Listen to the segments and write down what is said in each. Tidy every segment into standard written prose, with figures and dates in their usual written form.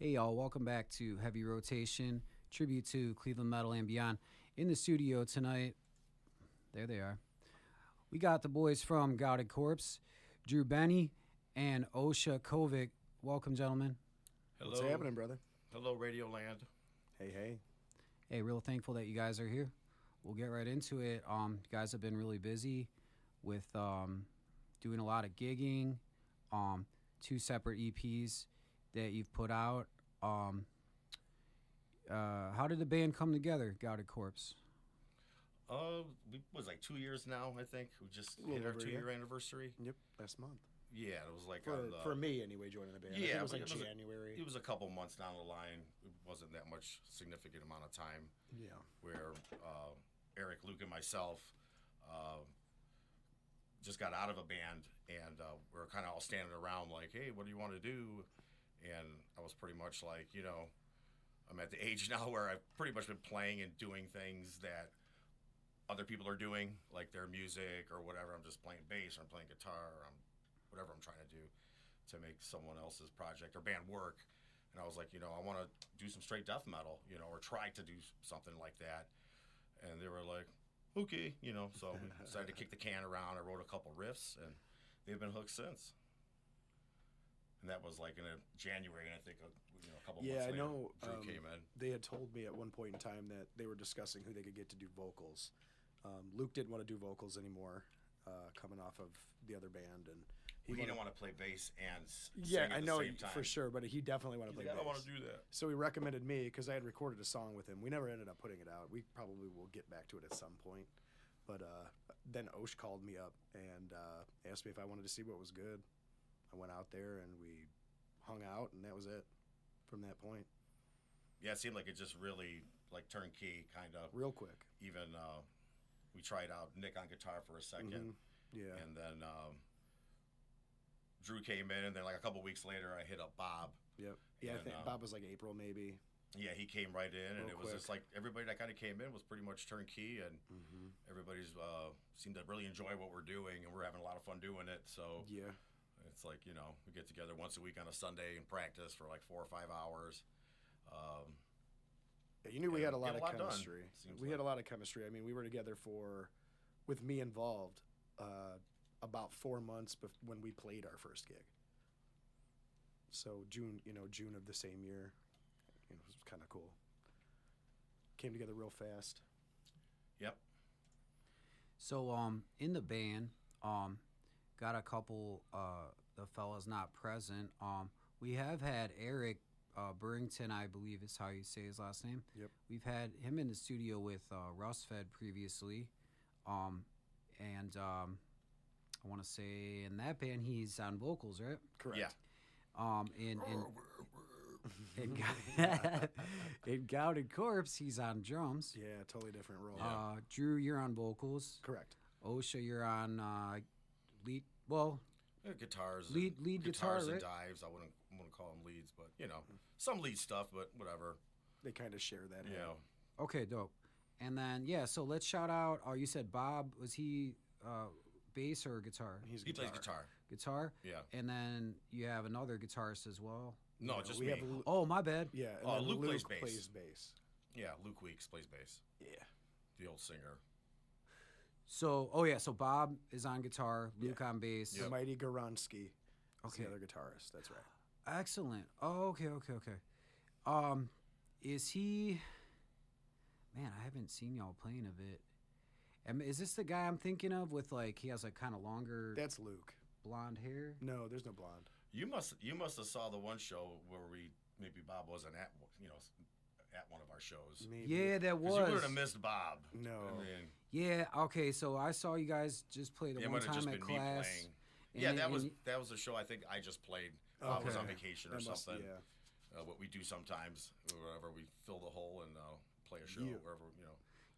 Hey y'all, welcome back to Heavy Rotation, tribute to Cleveland Metal and beyond. In the studio tonight, there they are. We got the boys from Gouted Corpse, Drew Beni and Aljosa Covic. Welcome, gentlemen. Hello. What's happening, brother? Hello, Radio Land. Hey. Hey, real thankful that you guys are here. We'll get right into it. You guys have been really busy with doing a lot of gigging, 2 separate EPs that you've put out. How did the band come together, Gouted Corpse? It was like 2 years now, I think. We just A little hit our over a 2-year year. anniversary. Yep, last month. Yeah, it was like For me, anyway, joining the band. I think Yeah, it was like it was January. It was a couple months down the line. It wasn't that much significant amount of time. Yeah. Where Eric, Luke, and myself just got out of a band, and we were kind of all standing around like, hey, what do you want to do? And I was pretty much like, I'm at the age now where I've pretty much been playing and doing things that other people are doing, like their music or whatever. I'm just playing bass, or I'm playing guitar, or whatever I'm trying to do to make someone else's project or band work. And I was like, I want to do some straight death metal, or try to do something like that. And they were like, okay, so we decided to kick the can around. I wrote a couple riffs, and they've been hooked since. And that was like in January, and I think a couple months later, I know. Drew came in. They had told me at one point in time that they were discussing who they could get to do vocals. Luke didn't want to do vocals anymore, coming off of the other band, and He didn't want to play bass and sing yeah, at I the know same time. for sure, but he definitely wanted to play He's like, bass. I want to do that. So he recommended me because I had recorded a song with him. We never ended up putting it out. We probably will get back to it at some point. But then Osh called me up and asked me if I wanted to see what was good. I went out there and we hung out, and that was it from that point. Yeah, it seemed like it just really like turnkey kind of. Real quick. Even we tried out Nick on guitar for a second. Mm-hmm. Yeah. And then Drew came in, and then like a couple weeks later, I hit up Bob. Yep. Yeah, I And, think Bob was like April maybe. Yeah, he came right in, and Real it was quick. just like everybody that kind of came in was pretty much turnkey, and everybody's seemed to really enjoy what we're doing, and we're having a lot of fun doing it. So Yeah. it's like, we get together once a week on a Sunday and practice for like 4 or 5 hours. Yeah, you knew we and had a lot get of a lot done, chemistry. seems We like. had a lot of chemistry. I mean, we were together with me involved, about 4 months when we played our first gig. So June of the same year, it was kind of cool. Came together real fast. Yep. So, in the band, got a couple, the fellas not present. We have had Eric Burrington, I believe is how you say his last name. Yep. We've had him in the studio with Rustfed previously. And I want to say in that band he's on vocals, right? Correct. Yeah. In Gouted Corpse, he's on drums. Yeah, totally different role. Yeah. Drew, you're on vocals. Correct. Aljosa, you're on lead. Well, Guitars, Lead and, guitar, guitars and right? dives. I wouldn't call them leads, but some lead stuff, but whatever. They kind of share that. Yeah. okay, dope. And then so let's shout out. Oh, you said Bob. Was he bass or guitar? He's He plays guitar. Guitar. Yeah. And then you have another guitarist as well. No, Yeah, just we me. have Oh, my bad. Yeah, and then Luke plays bass. plays bass. Yeah, Luke Weeks plays bass. Yeah. The old singer. So, so Bob is on guitar, Luke on bass. The mighty Goronsky is Okay. the other guitarist. That's right. Excellent. Oh, okay. Is he? Man, I haven't seen y'all playing a bit. Is this the guy I'm thinking of with like he has like kind of longer That's Luke. blonde hair? No, there's no blonde. You must have saw the one show where maybe Bob wasn't at at one of our shows. Maybe. Yeah, that 'Cause you was. would have missed Bob. No. I mean, Yeah. Okay. So I saw you guys just play the it one might have time just at been me class. playing. and Yeah, then- that was a show I think I just played. I was on Okay. vacation or That must- something. yeah. What we do sometimes, or whatever, we fill the hole and play a show Yeah. wherever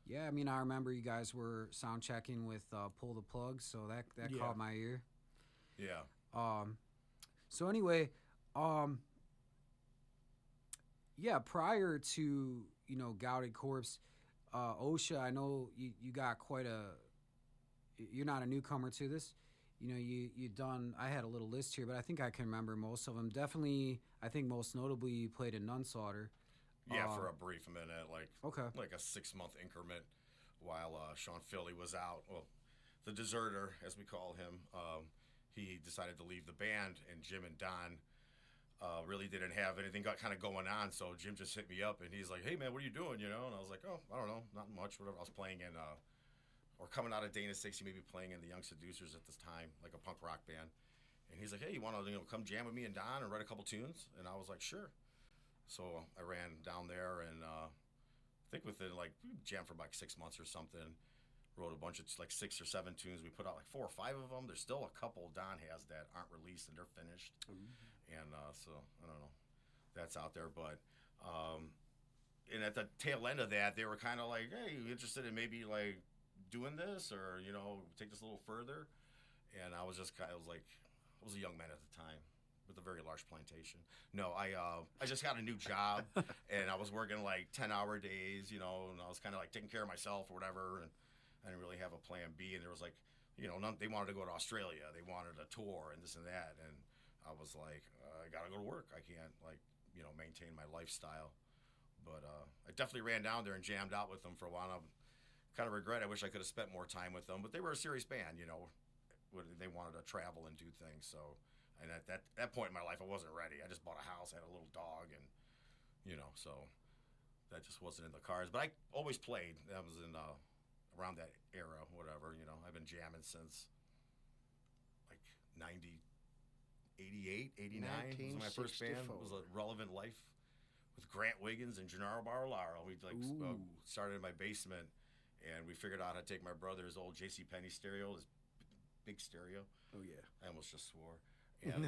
Yeah, I mean, I remember you guys were sound checking with Pull the Plug, so that Yeah. caught my ear. Yeah. So anyway, prior to Gouted Corpse, Aljosa, I know you got quite a. You're not a newcomer to this. you know, you done. I had a little list here, but I think I can remember most of them. Definitely, I think most notably you played in NunSlaughter. Yeah, for a brief minute, Okay. like a 6-month increment, while Sean Philly was out. Well, the deserter, as we call him, he decided to leave the band, and Jim and Don really didn't have anything kind of going on. So Jim just hit me up, and he's like, "Hey man, what are you doing?" You know, and I was like, "Oh, I don't know, not much, whatever." I was playing in, or coming out of Dana 60, maybe playing in the Young Seducers at this time, like a punk rock band. And he's like, "Hey, you want to come jam with me and Don and write a couple tunes?" And I was like, "Sure." So I ran down there, and I think within we jammed for like 6 months or something. Wrote a bunch of 6 or 7 tunes. We put out like 4 or 5 of them. There's still a couple Don has that aren't released and they're finished. And so I don't know, that's out there. But and at the tail end of that, they were kind of like, "Hey, you interested in maybe like doing this, or take this a little further?" And I was just I was a young man at the time with a very large plantation. No, I just got a new job, and I was working like 10-hour days, and I was kind of like taking care of myself or whatever, and I didn't really have a plan B. And there was they wanted to go to Australia, they wanted a tour and this and that, and I was like, I gotta go to work. I can't maintain my lifestyle. But I definitely ran down there and jammed out with them for a while. I kind of regret. I wish I could have spent more time with them, but they were a serious band, They wanted to travel and do things, so. And at that point in my life, I wasn't ready. I just bought a house, had a little dog, and so that just wasn't in the cards. But I always played. That was in around that era, whatever. I've been jamming since like 90, 88, 89 was my first band. It was a Relevant Life with Grant Wiggins and Gennaro Barolaro. We started in my basement, and we figured out how to take my brother's old JCPenney stereo, his big stereo. Oh yeah, I almost just swore. And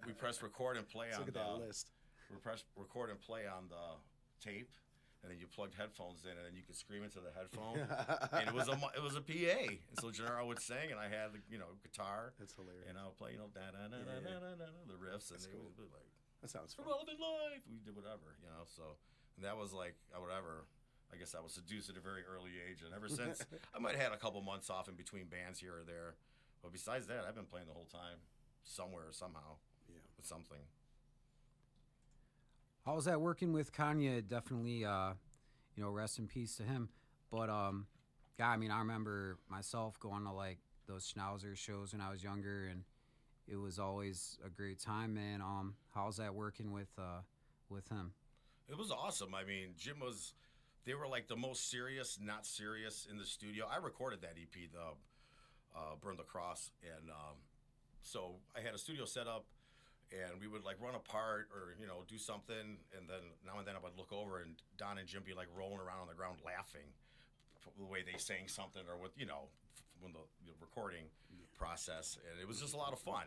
we pressed record and play on look at that list. We pressed record and play on the tape, and then you plugged headphones in, and then you could scream into the headphone. And it was a PA, and so Gennaro would sing, and I had the guitar. That's hilarious. And I would play da da da da da da the riffs, and That's they cool. would be like, That sounds fun. Relevant Life. We did whatever, So and that was like whatever. I guess I was seduced at a very early age, and ever since I might have had a couple months off in between bands here or there, but besides that, I've been playing the whole time. Somewhere, somehow, with something. How was that working with Kanye? Definitely, rest in peace to him. But I remember myself going to like those Schnauzer shows when I was younger, and it was always a great time, man. How's that working with him? It was awesome. I mean, they were like the most serious, not serious in the studio. I recorded that EP, the Burn the Cross, and so I had a studio set up, and we would like run a part or do something, and then now and then I would look over, and Don and Jim be like rolling around on the ground laughing, the way they sang something or with when the recording process, and it was just a lot of fun,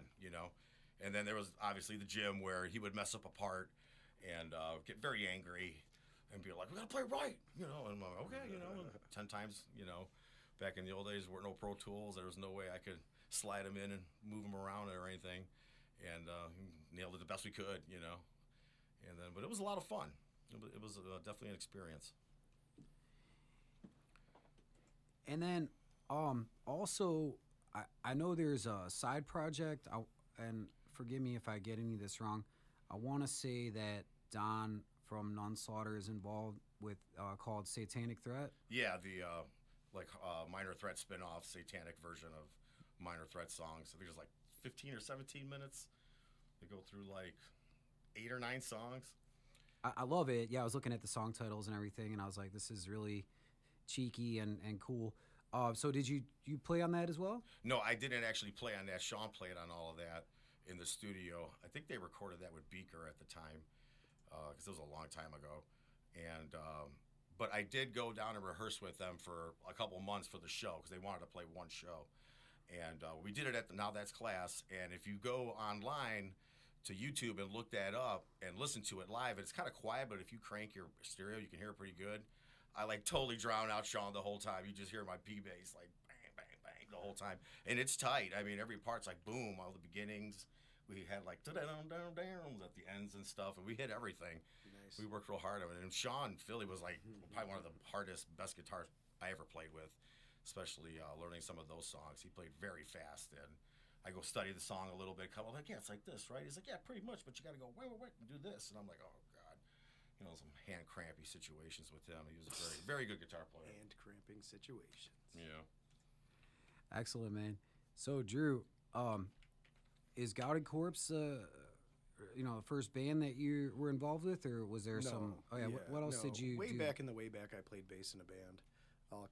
And then there was obviously the Jim where he would mess up a part and get very angry and be like, "We gotta play right," And I'm like, "Okay," 10 times, Back in the old days, there were no Pro Tools. There was no way I could slide them in and move them around or anything, and nailed it the best we could, And then, but it was a lot of fun. It was definitely an experience. And then, also, I know there's a side project, and forgive me if I get any of this wrong. I want to say that Don from NunSlaughter is involved with called Satanic Threat. Yeah, the Minor Threat spinoff, satanic version of Minor Threat songs. I think it's like 15 or 17 minutes. They go through like 8 or 9 songs. I love it. Yeah, I was looking at the song titles and everything, and I was like, this is really cheeky and cool. So did you play on that as well? No, I didn't actually play on that. Sean played on all of that in the studio. I think they recorded that with Beaker at the time, because it was a long time ago. And but I did go down and rehearse with them for a couple months for the show, because they wanted to play one show. And we did it at the Now That's Class. And if you go online to YouTube and look that up and listen to it live, it's kind of quiet, but if you crank your stereo, you can hear it pretty good. I like totally drown out Sean the whole time. You just hear my P bass like bang, bang, bang the whole time. And it's tight. I mean, every part's like boom, all the beginnings. We had like da-da-dum-dum-dums at the ends and stuff, and we hit everything. Nice. We worked real hard on it. And Sean Philly was like probably one of the hardest, best guitars I ever played with, especially learning some of those songs. He played very fast, and I go study the song a little bit. I'm like, yeah, it's like this, right? He's like, yeah, pretty much, but you got to go wait, and do this. And I'm like, oh God, some hand crampy situations with him. He was a very, very good guitar player. Hand cramping situations. Yeah. Excellent, man. So, Drew, is Gouted Corpse, the first band that you were involved with, or was there some? Oh yeah. What else did you way do? back in the way back? I played bass in a band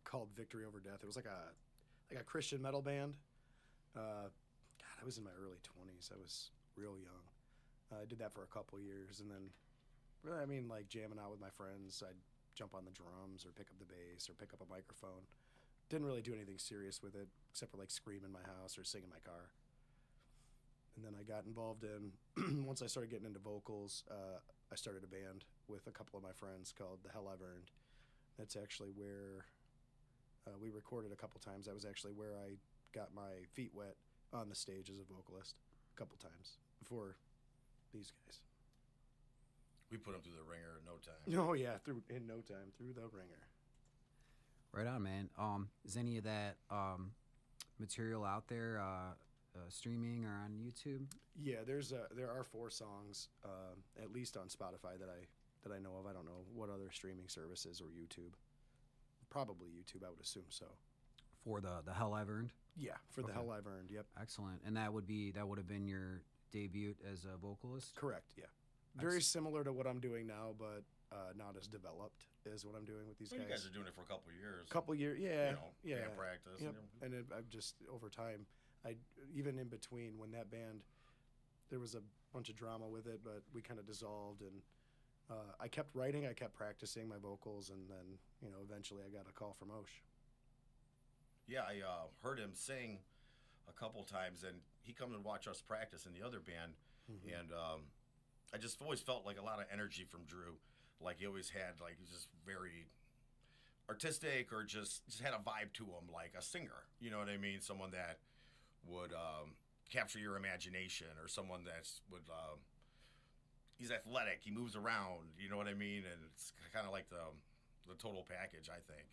called Victory Over Death. It was like a Christian metal band. God, I was in my early 20s. I was real young. I did that for a couple years, and then, like jamming out with my friends. I'd jump on the drums or pick up the bass or pick up a microphone. Didn't really do anything serious with it, except for like scream in my house or sing in my car. And then I got involved in, once I started getting into vocals, I started a band with a couple of my friends called The Hell I've Earned. That's actually where we recorded a couple times. That was actually where I got my feet wet on the stage as a vocalist a couple times before these guys. We put him through the ringer in no time. Oh yeah, through the ringer. Right on, man. Is any of that material out there streaming or on YouTube? Yeah, there are 4 songs at least on Spotify that I know of. I don't know what other streaming services or YouTube. Probably YouTube, I would assume so. For the Hell I've Earned? Yeah, for The Okay. Hell I've Earned. Yep. Excellent. And that would have been your debut as a vocalist? Correct. Yeah. Very similar to what I'm doing now, but not as developed as what I'm doing with these Well, guys. you guys are doing it for a couple of years. Couple years, yeah, yeah. Band practice. Yep. And I've just over time, even in between when that band, there was a bunch of drama with it, but we kind of dissolved, and I kept writing, I kept practicing my vocals, and then eventually I got a call from Osh. Yeah, I heard him sing a couple times, and he come and watch us practice in the other band, and I just always felt like a lot of energy from Drew. Like he always had, like, he was just very artistic, or just had a vibe to him, like a singer. You know what I mean? Someone that would capture your imagination, or someone he's athletic, he moves around. You know what I mean? And it's kind of like the total package, I think,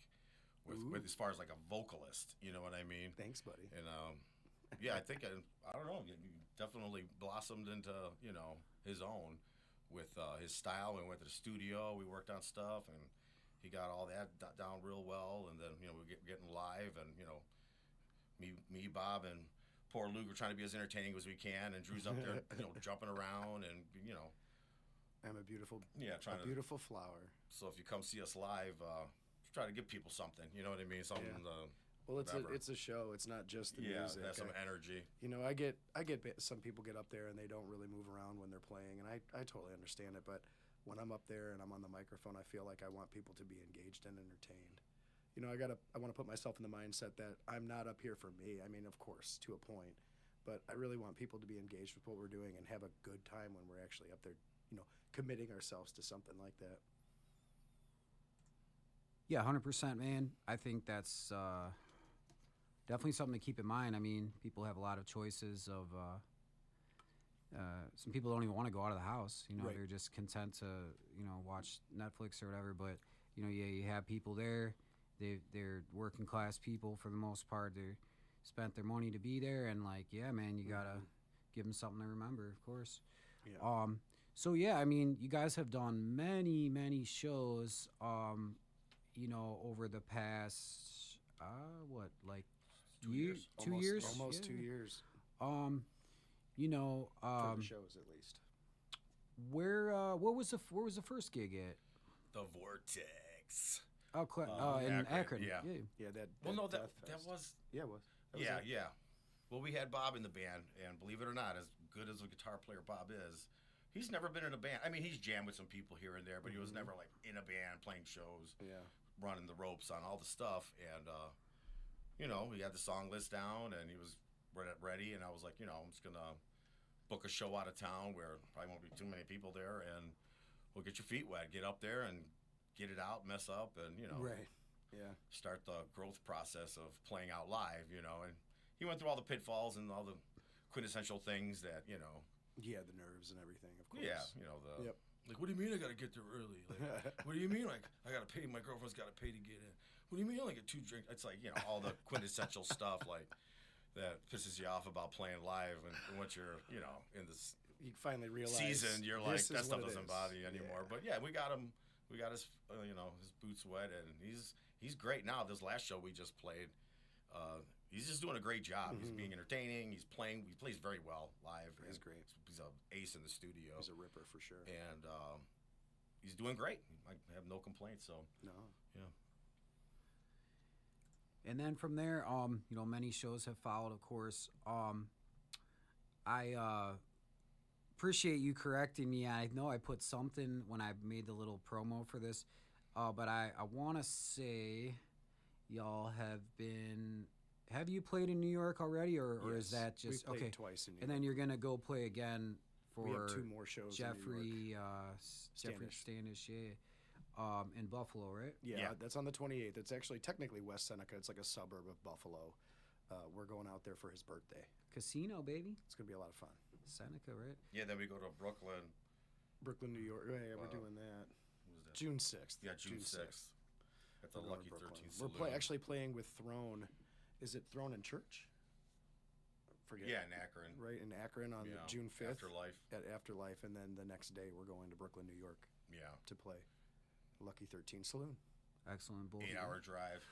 with as far as like a vocalist. You know what I mean? Thanks, buddy. And yeah, I think I don't know. He definitely blossomed into his own with his style. We went to the studio. We worked on stuff, and he got all that down real well. And then we getting live, and me, Bob, and poor Luke are trying to be as entertaining as we can. And Drew's up there, jumping around, and I'm a beautiful flower. So if you come see us live, try to give people something. You know what I mean? Something. Yeah. Well, it's a show. It's not just the music. Yeah, have some energy. I get some people get up there and they don't really move around when they're playing, and I totally understand it. But when I'm up there and I'm on the microphone, I feel like I want people to be engaged and entertained. I want to put myself in the mindset that I'm not up here for me. I mean, of course, to a point, but I really want people to be engaged with what we're doing and have a good time when we're actually up there, committing ourselves to something like that. Yeah, 100%, man. I think that's definitely something to keep in mind. I mean, people have a lot of choices of. Some people don't even want to go out of the house. Right. They're just content to watch Netflix or whatever. But you have people there. They're working class people for the most part. They spent their money to be there, and yeah, man, you gotta give them something to remember, of course. Yeah. So yeah, I mean, you guys have done many shows. Over the past 2 years? 2 years, almost yeah. 2 years. For the shows at least. Where was the first gig at? The Vortex. Oh, in Akron. Yeah. Yeah, that Well, no, Death that Fest. was. Yeah, it was. That was Yeah, it. yeah. Well, we had Bob in the band, and believe it or not, as good as a guitar player Bob is, he's never been in a band. I mean, he's jammed with some people here and there, but he was never in a band playing shows, running the ropes on all the stuff. And we had the song list down, and he was ready, and I was like, I'm just gonna book a show out of town where probably won't be too many people there, and we'll get your feet wet, get up there and get it out, mess up, and Right. Yeah. start the growth process of playing out live, and he went through all the pitfalls and all the quintessential things that, Yeah, the nerves and everything, of course. yeah, Yep. like, what do you mean I got to get there early? Like, what do you mean, like, I got to pay, my girlfriend's got to pay to get in? What do you mean I only get 2 drinks? It's like, all the quintessential stuff, like, that pisses you off about playing live, and once you're, in this You finally realize season, you're like, this is that stuff what it doesn't is. bother you anymore. Yeah. But yeah, we got him. We got his, his boots wet, and he's great now. This last show we just played, he's just doing a great job. He's being entertaining. He's playing. He plays very well live. He's great. He's an ace in the studio. He's a ripper for sure. And he's doing great. I have no complaints. So No. yeah. And then from there, many shows have followed, of course. I appreciate you correcting me. I know I put something when I made the little promo for this, but I want to say y'all have been. Have you played in New York already, or Yes, is that just we played okay? twice in New And then you're gonna go play again for We have 2 more shows in New York. Jeffrey Standish. Standish, in Buffalo, right? Yeah, Yeah. that's on the 28th. It's actually technically West Seneca. It's like a suburb of Buffalo. We're going out there for his birthday. Casino, baby, It's going to be a lot of fun. Seneca, right? Yeah. Then we go to Brooklyn. Brooklyn, New York. Yeah, we're doing that. What was that? June 6th. Yeah, June 6th. At the We're going Lucky to Brooklyn. 13 We're Saloon. actually playing with Throne. Is it Throne in Church? Forget. Yeah, in Akron. Right, in Akron on Yeah, June 5th. Afterlife. At Afterlife. And then the next day, we're going to Brooklyn, New York Yeah. to play Lucky 13 Saloon. Excellent. Both 8-hour drive.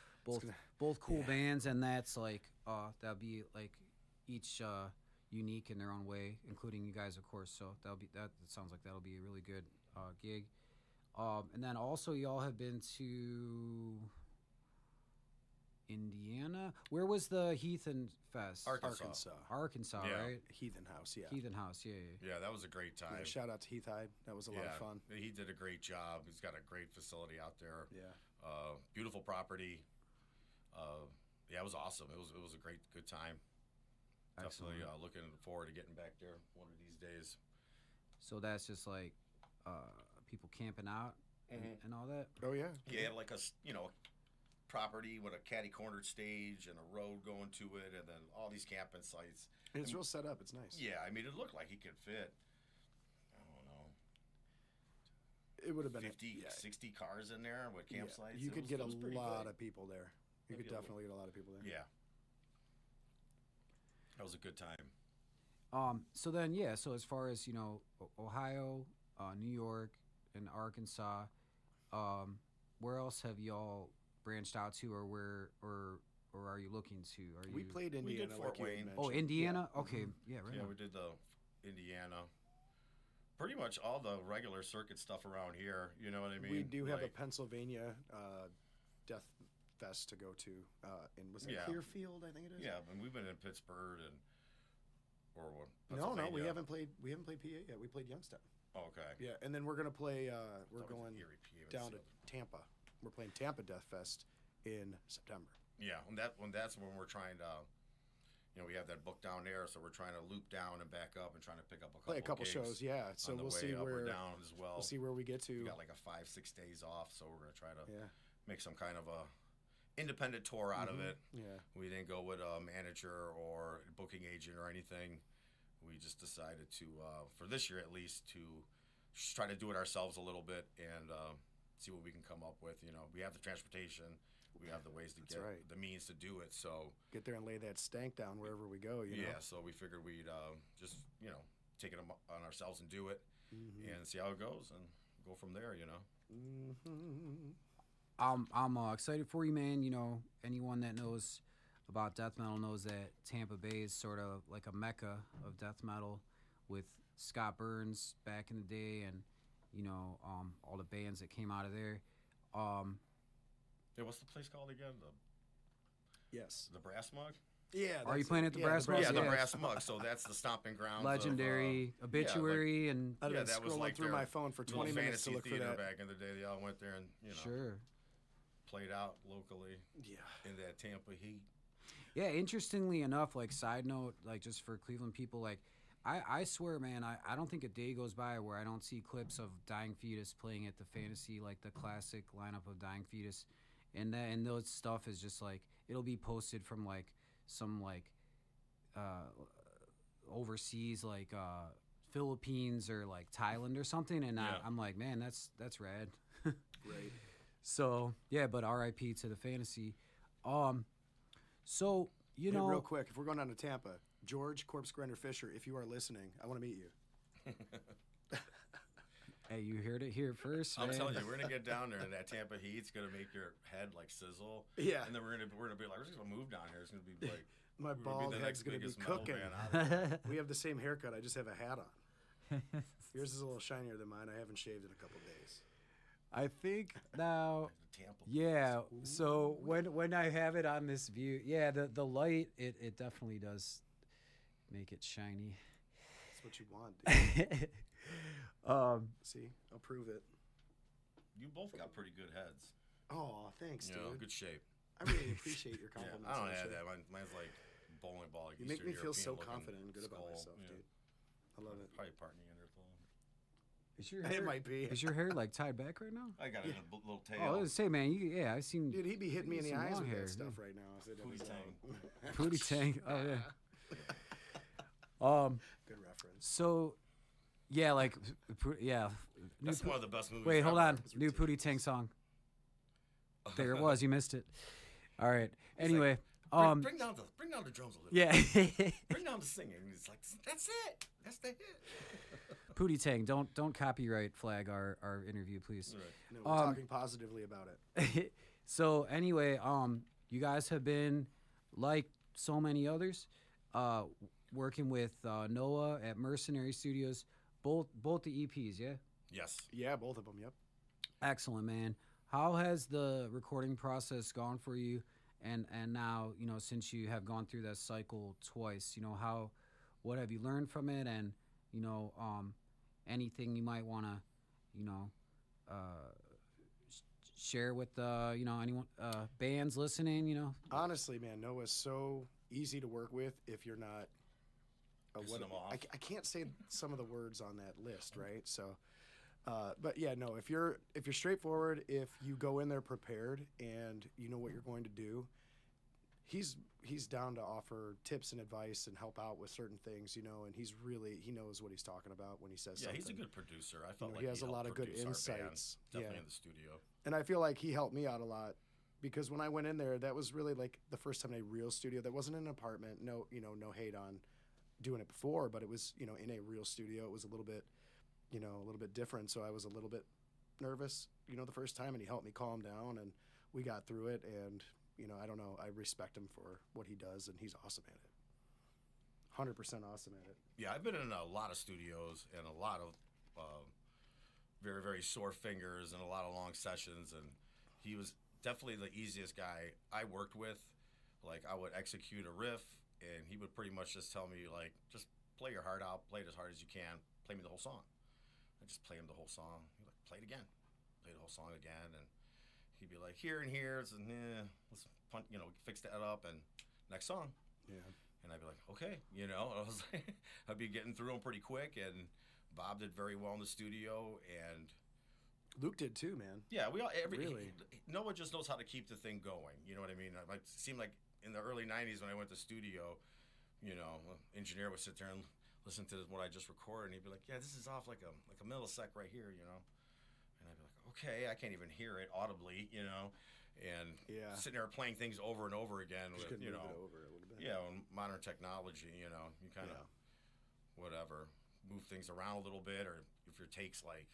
both cool yeah. bands, and that's like that'll be like each unique in their own way, including you guys, of course. So that sounds like that'll be a really good gig. And then also y'all have been to Indiana. Where was the Heathen Fest? Arkansas, Yeah. right? Heathen House, yeah. Heathen House, yeah. Yeah, that was a great time. Yeah, shout out to Heath Hyde. That was a lot of fun. He did a great job. He's got a great facility out there. Yeah. Beautiful property. Yeah, it was awesome. It was a good time. Excellent. Definitely looking forward to getting back there one of these days. So that's just like people camping out and all that. Oh, yeah. Yeah, like a property with a catty cornered stage and a road going to it, and then all these camping sites. And it's real set up. It's nice. Yeah, I mean, it looked like he could fit, I don't know, It would have been 50, 60 cars in there with yeah, campsites. You could get a it was pretty lot big. of people there. You could definitely get a lot of people there. Yeah. That was a good time. So then, yeah. So as far as Ohio, New York, and Arkansas, where else have y'all branched out to, or are you looking to? We played We did Indiana. Fort like you had Wayne. Oh, mentioned. Indiana. Yeah. Okay, yeah, right. Yeah, on. we did the Indiana. Pretty much all the regular circuit stuff around here. You know what I mean? We do have a Like, Pennsylvania Death Fest to go to. Was it Yeah. Clearfield? I think it is. Yeah, and we've been in Pittsburgh and what? No, we Pennsylvania. haven't played. We haven't played PA yet. We played Youngstown. Oh, okay. Yeah, and then we're gonna play. We're Thought it was going Erie, PA, down that's to the other- Tampa. We're playing Tampa Death Fest in September. Yeah, that's when we're trying to. We have that book down there, so we're trying to loop down and back up and trying to pick up Play a couple gigs shows, yeah. So on the we'll way see up where or down as well. we'll see where we get to. We got like a 5-6 days off, so we're gonna try to Yeah, make some kind of a independent tour out of it. yeah. We didn't go with a manager or a booking agent or anything. We just decided to, for this year at least, to just try to do it ourselves a little bit and see what we can come up with. We have the transportation, we have the ways to That's get right. the means to do it. So Get there and lay that stank down wherever we go. You know. yeah, so we figured we'd just take it on ourselves and do it Mm-hmm. and see how it goes and go from there. Mm-hmm. I'm excited for you, man. Anyone that knows about death metal knows that Tampa Bay is sort of like a mecca of death metal, with Scott Burns back in the day, and all the bands that came out of there. Yeah, what's the place called again? Yes. The Brass Mug. Yeah. Are you that's playing it. at the Yeah, Brass Mug? Yeah, the Yeah. Brass Mug. So that's the stomping grounds. Legendary of, Obituary and I've Yeah, been that was scrolling like through their my phone for little 20 minutes to fantasy look for theater that. back in the day. They all went there and sure. played out locally Yeah. in that Tampa heat. Yeah, interestingly enough, like side note, like just for Cleveland people, like I swear, man, I don't think a day goes by where I don't see clips of Dying Fetus playing at the Fantasy, like the classic lineup of Dying Fetus, and those stuff is just like it'll be posted from like some like overseas, like Philippines or like Thailand or something, and Yeah. I'm like, man, that's rad. Right. So yeah, but R.I.P. to the Fantasy. So You Hey, know, real quick, if we're going down to Tampa, George Corpse Grinder Fisher, if you are listening, I want to meet you. hey, you heard it here first, I'm man. telling you, we're gonna get down there, and that Tampa heat's gonna make your head like sizzle. Yeah. And then we're gonna be like, we're just gonna move down here. It's gonna be like My we're gonna bald be the head's next going to be biggest metal cooking. band out there. We have the same haircut. I just have a hat on. Yours is a little shinier than mine. I haven't shaved in a couple days. I think now, The Tampa. yeah. So when I have it on this view, yeah, the light it definitely does make it shiny. That's what you want, dude. See? I'll prove it. You both got pretty good heads. Oh, thanks, You dude. know, good shape. I really appreciate your Yeah, compliments. I don't on have shit. that. Mine's like bowling ball. Like You make Eastern me feel so European looking confident and good about skull. myself, Yeah. dude. I love it. Probably part Neanderthal. Is your hair, It might be. Is your hair like tied back right now? I got a little tail. Oh, I was gonna say, man, yeah, I've seen Dude, he'd be hitting me in the some eyes long with hair, that stuff yeah. right now. If it Pootie was, Tang. Pootie Tang. Oh yeah. Good reference. So, yeah, like, yeah. That's one of the best movies. Wait, hold ever. on. New Pootie Tang song. There it was. You missed it. All right. Anyway, bring down the drums a little. yeah. Bring down the singing. It's like that's it. That's the hit. Pootie Tang, don't copyright flag our interview, please. Right. No, we're talking positively about it. So anyway, you guys have been like so many others, working with Noah at Mercenary Studios, both the EPs, yeah. Yes. Yeah, both of them, yep. Excellent, man. How has the recording process gone for you? And now, you know, since you have gone through that cycle twice, you know, what have you learned from it? And, you know, anything you might want to, you know, share with, you know, anyone, bands listening, you know? Honestly, man, Noah's so easy to work with if you're not. Pissing them off. I can't say some of the words on that list, right? So, but yeah, no. If you're straightforward, if you go in there prepared and you know what you're going to do, he's down to offer tips and advice and help out with certain things, you know. And he knows what he's talking about when he says something. Yeah, he's a good producer. I You felt know, like he has a helped lot of good produce our band, insights. definitely Yeah. in the studio. And I feel like he helped me out a lot because when I went in there, that was really like the first time in a real studio. That wasn't an apartment. No, you know, no hate on doing it before, but it was, you know, in a real studio. It was a little bit, you know, a little bit different. So I was a little bit nervous, you know, the first time, and he helped me calm down, and we got through it. And you know, I don't know, I respect him for what he does, and he's awesome at it. 100% awesome at it. Yeah, I've been in a lot of studios and a lot of very, very sore fingers and a lot of long sessions, and he was definitely the easiest guy I worked with. Like, I would execute a riff, and he would pretty much just tell me, like, just play your heart out, play it as hard as you can, play me the whole song. I just play him the whole song. He'd like, play it again, play the whole song again, and he'd be like, here and here, and let's you know, fix that up, and next song. Yeah. And I'd be like, okay, you know, I was like, I'd be getting through them pretty quick, and Bob did very well in the studio, and Luke did too, man. yeah, we all Really? Noah just knows how to keep the thing going. You know what I mean? It seemed like in the early '90s when I went to studio, you know, engineer would sit there and listen to what I just recorded, and he'd be like, yeah, this is off like a millisecond right here, you know, and I'd be like, okay, I can't even hear it audibly, you know. And Yeah. sitting there playing things over and over again Just with, couldn't you move know, it over a little bit. yeah, and modern technology, you know, you kind of, whatever, move things around a little bit, or if your take's like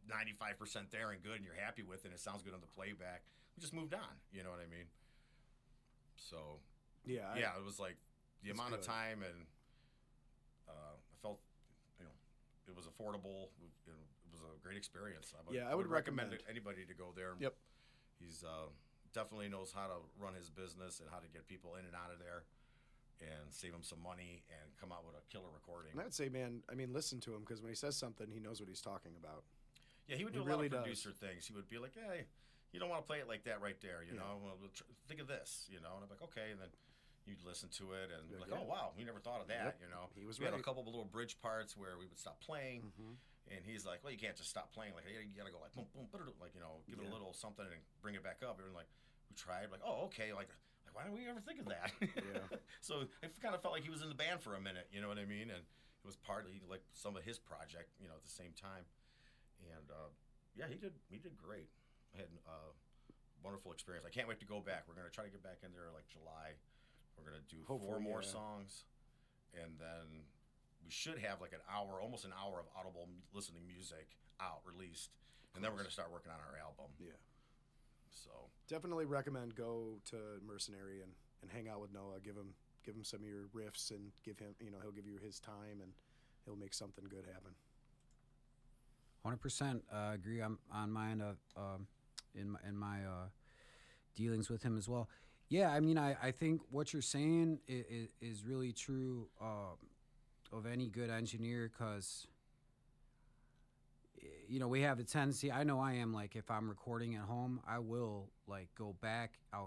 95% there and good and you're happy with it and it sounds good on the playback, we just moved on, you know what I mean? So, Yeah. yeah, it was like the That's amount of good. time, and I felt, you know, it was affordable. It was a great experience. I would recommend. anybody to go there. Yep. He's definitely knows how to run his business and how to get people in and out of there and save him some money and come out with a killer recording. And I'd say, man, I mean, listen to him, because when he says something, he knows what he's talking about. Yeah, he would do He a lot really of does. producer things. He would be like, hey, you don't want to play it like that right there, you Yeah. know? Well, think of this, you know? And I'm like, okay. And then you'd listen to it and be like, Yeah. oh, wow, we never thought of that, Yep. you know? He was we had a right. couple of little bridge parts where we would stop playing. Mm-hmm. And he's like, well, you can't just stop playing. Like, you got to go like, boom, boom, like, you know, give it a Yeah. little something and bring it back up. And like, we tried, like, oh, okay. Like why didn't we ever think of that? Yeah. So it kind of felt like he was in the band for a minute, you know what I mean? And it was partly like some of his project, you know, at the same time. And yeah, he did great. I had a wonderful experience. I can't wait to go back. We're going to try to get back in there like July We're gonna do Hopefully, 4 more yeah. songs, and then we should have like almost an hour of audible listening music out released, and then we're gonna start working on our album. Yeah. So Definitely recommend go to Mercenary and hang out with Noah. Give him some of your riffs and give him, he'll give you his time and he'll make something good happen. 100% agree on my end of in my dealings with him as well. Yeah, I mean, I think what you're saying is really true of any good engineer, because we have the tendency. I know I am, like, if I'm recording at home, I will like go back. I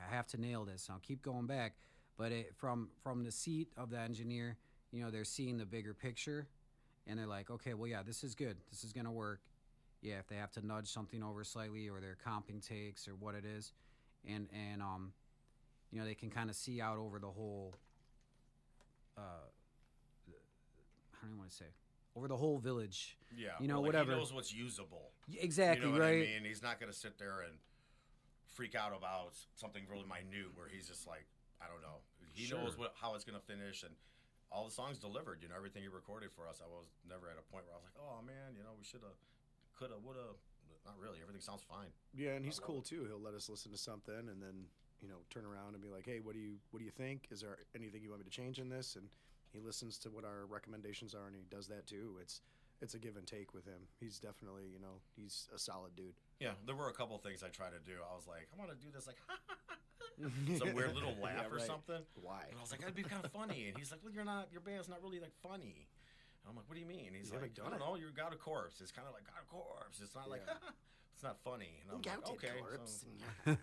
have to nail this. I'll keep going back, but from the seat of the engineer, they're seeing the bigger picture. And they're like, okay, well, yeah, this is good. This is going to work. Yeah, if they have to nudge something over slightly, or they're comping takes or what it is. And they can kind of see out over the whole, how do you want to say, over the whole village. yeah, whatever. He knows what's usable. Exactly, you know right? what I mean? He's not going to sit there and freak out about something really minute where he's just like, I don't know. He Sure. knows how it's going to finish, and all the songs delivered, everything he recorded for us. I was never at a point where I was like, oh man, we should have, could have, would have. Not really. Everything sounds fine. Yeah, and he's cool too. He'll let us listen to something and then, turn around and be like, hey, what do you think? Is there anything you want me to change in this? And he listens to what our recommendations are, and he does that too. It's a give and take with him. He's definitely, he's a solid dude. Yeah, there were a couple of things I tried to do. I was like, I want to do this, like, some weird little laugh or right. something. Why? And I was like, that'd be kind of funny. And he's like, well, your band's not really like funny. And I'm like, what do you mean? And he's You like, haven't I done don't it. know. You're Gouted Corpse. It's kind of like Gouted Corpse. It's not like, Yeah. it's not funny. And I'm like, Gouted okay. Corpse. So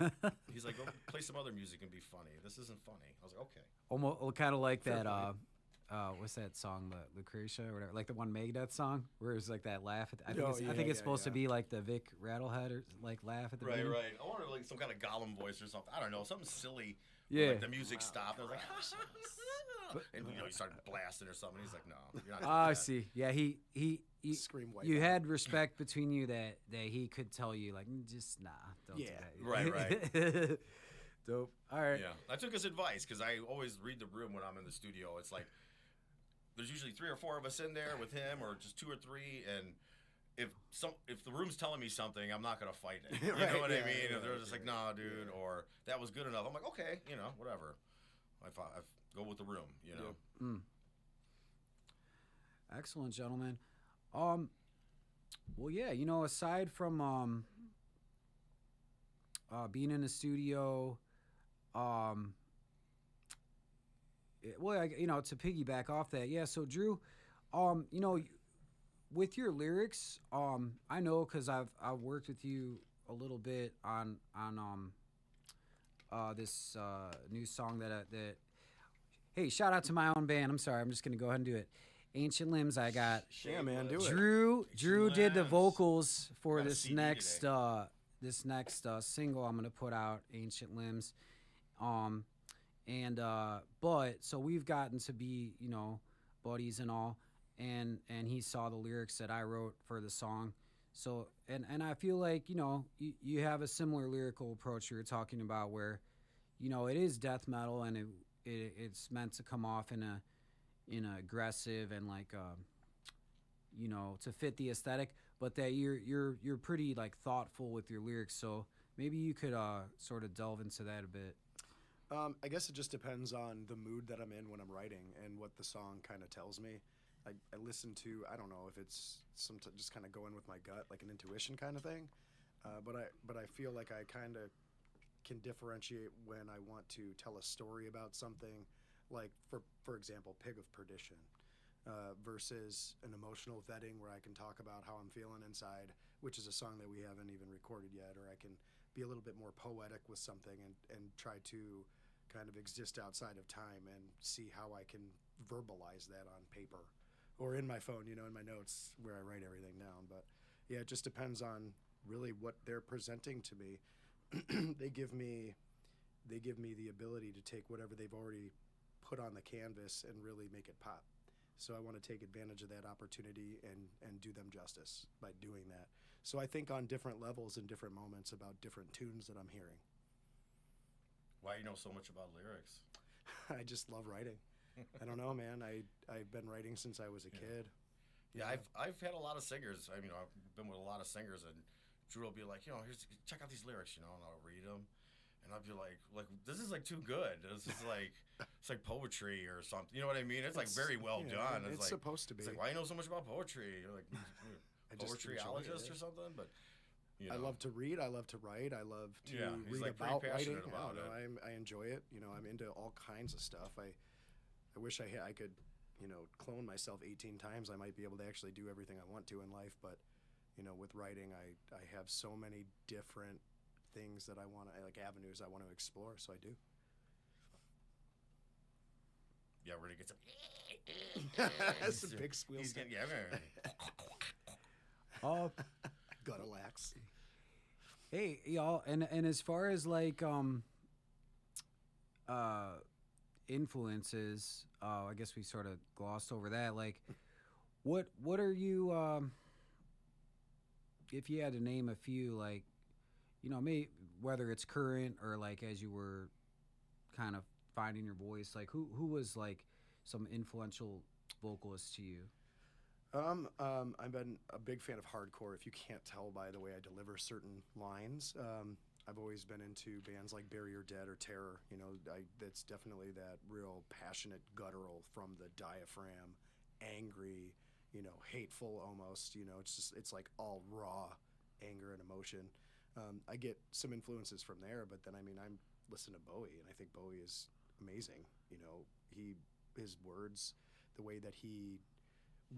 he's like, go play some other music and be funny. This isn't funny. I was like, okay. Almost kind of like Fair that. point. What's that song, the Lucretia or whatever, like the one Megadeth song where it's like that laugh. I Oh, think it's yeah, supposed to yeah. be like the Vic Rattlehead or like laugh at the beginning. Right. I wanted like some kind of Gollum voice or something. I don't know, something silly. Yeah. Like the music stopped. I was like, and he started blasting or something. He's like, no, you're not. Oh, I doing that. see. Yeah, he Scream white. you out. had respect between you that he could tell you, like, just nah, don't Yeah. do that. Right. Dope. All right. Yeah, I took his advice because I always read the room when I'm in the studio. It's like there's usually 3 or 4 of us in there with him, or just 2 or 3, and if the room's telling me something, I'm not gonna fight it. You Right, know what yeah, I mean? yeah, If they're just like, nah, dude, yeah. or that was good enough, I'm like, okay, whatever. I go with the room, Mm. Excellent, gentlemen. Well, yeah, aside from being in the studio, to piggyback off that, yeah. So Drew, with your lyrics, I know because I've worked with you a little bit on this new song that hey, shout out to my own band. I'm sorry, I'm just gonna go ahead and do it. Ancient Limbs. I got Yeah, man, do it. Drew did the Limbs. vocals for Got a this CD next today. single I'm gonna put out, Ancient Limbs. But so we've gotten to be buddies and all, and he saw the lyrics that I wrote for the song. So and I feel like you have a similar lyrical approach you were talking about, where it is death metal, and it's meant to come off in a aggressive and like to fit the aesthetic, but that you're pretty like thoughtful with your lyrics. So maybe you could sort of delve into that a bit. I guess it just depends on the mood that I'm in when I'm writing and what the song kind of tells me. I listen to, I don't know if it's just kind of going with my gut, like an intuition kind of thing. But I feel like I kind of can differentiate when I want to tell a story about something, like for example, Pig of Perdition, versus an emotional vetting where I can talk about how I'm feeling inside, which is a song that we haven't even recorded yet, or I can be a little bit more poetic with something and try to kind of exist outside of time and see how I can verbalize that on paper or in my phone, in my notes where I write everything down. But yeah, it just depends on really what they're presenting to me. They give me the ability to take whatever they've already put on the canvas and really make it pop. So I want to take advantage of that opportunity and do them justice by doing that. So I think on different levels and different moments about different tunes that I'm hearing. Why you know so much about lyrics? I just love writing. I don't know, man. I've been writing since I was a kid. Yeah, I've had a lot of singers. I mean, I've been with a lot of singers, and Drew will be like, check out these lyrics, and I'll read them, and I'll be like, this is like too good. This is like it's like poetry or something. You know what I mean? It's like very well done. It's like, supposed to be. It's like, why you know so much about poetry? You're like poetryologist or something, but. I love to read. I love to write. I love to read like about writing. About it. I enjoy it. I'm into all kinds of stuff. I wish I could, clone myself 18 times. I might be able to actually do everything I want to in life. But, with writing, I have so many different things that I want to, like avenues I want to explore. So I do. Yeah, we're gonna get some. That's a big squeal. He's getting Gotta lax. Hey, y'all, and as far as like influences, I guess we sort of glossed over that. Like, what are you? If you had to name a few, like, maybe whether it's current or like as you were kind of finding your voice, like who was like some influential vocalists to you? I've been a big fan of hardcore. If you can't tell by the way I deliver certain lines, I've always been into bands like Bury Your Dead or Terror. That's definitely that real passionate guttural from the diaphragm, angry, hateful almost. It's like all raw anger and emotion. I get some influences from there, but then I'm listening to Bowie, and I think Bowie is amazing. His words, the way that he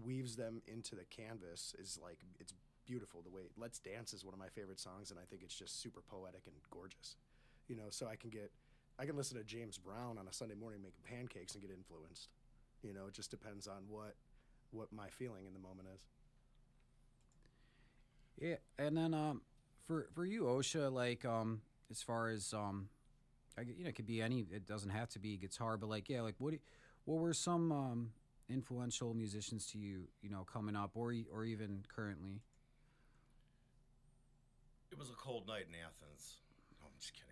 weaves them into the canvas is like, it's beautiful. The way Let's Dance is one of my favorite songs, and I think it's just super poetic and gorgeous. So I can listen to James Brown on a Sunday morning making pancakes and get influenced. It just depends on what my feeling in the moment is. Yeah, and then for you, Osha, like as far as it could be any. It doesn't have to be guitar, but like what were some influential musicians to you, coming up or even currently? It was a cold night in Athens. No, I'm just kidding.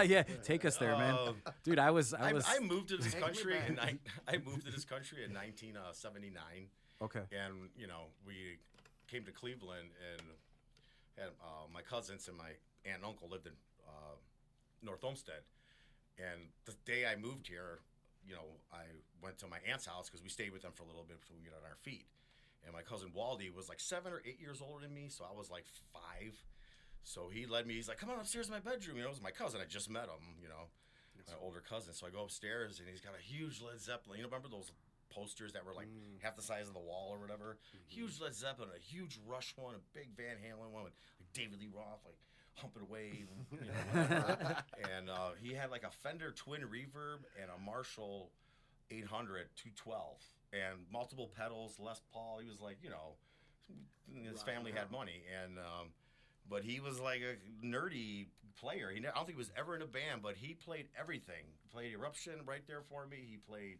Yeah, take us there, man. Dude, I moved to this country in 1979. Okay. And we came to Cleveland, and had my cousins and my aunt and uncle lived in North Olmsted. And the day I moved here, I went to my aunt's house because we stayed with them for a little bit before we got on our feet. And my cousin Waldy was like 7 or 8 years older than me, so I was like 5. So he led me. He's like, "Come on upstairs in my bedroom." It was my cousin. I just met him. My older cousin. So I go upstairs, and he's got a huge Led Zeppelin. Remember those posters that were like half the size of the wall or whatever? Mm-hmm. Huge Led Zeppelin, a huge Rush one, a big Van Halen one with like David Lee Roth, like humping away, whatever. And he had like a Fender twin reverb and a Marshall 800 212 and multiple pedals, Les Paul. He was like, his family had money, and but he was like a nerdy player. I don't think he was ever in a band, but he played everything. He played Eruption right there for me. He played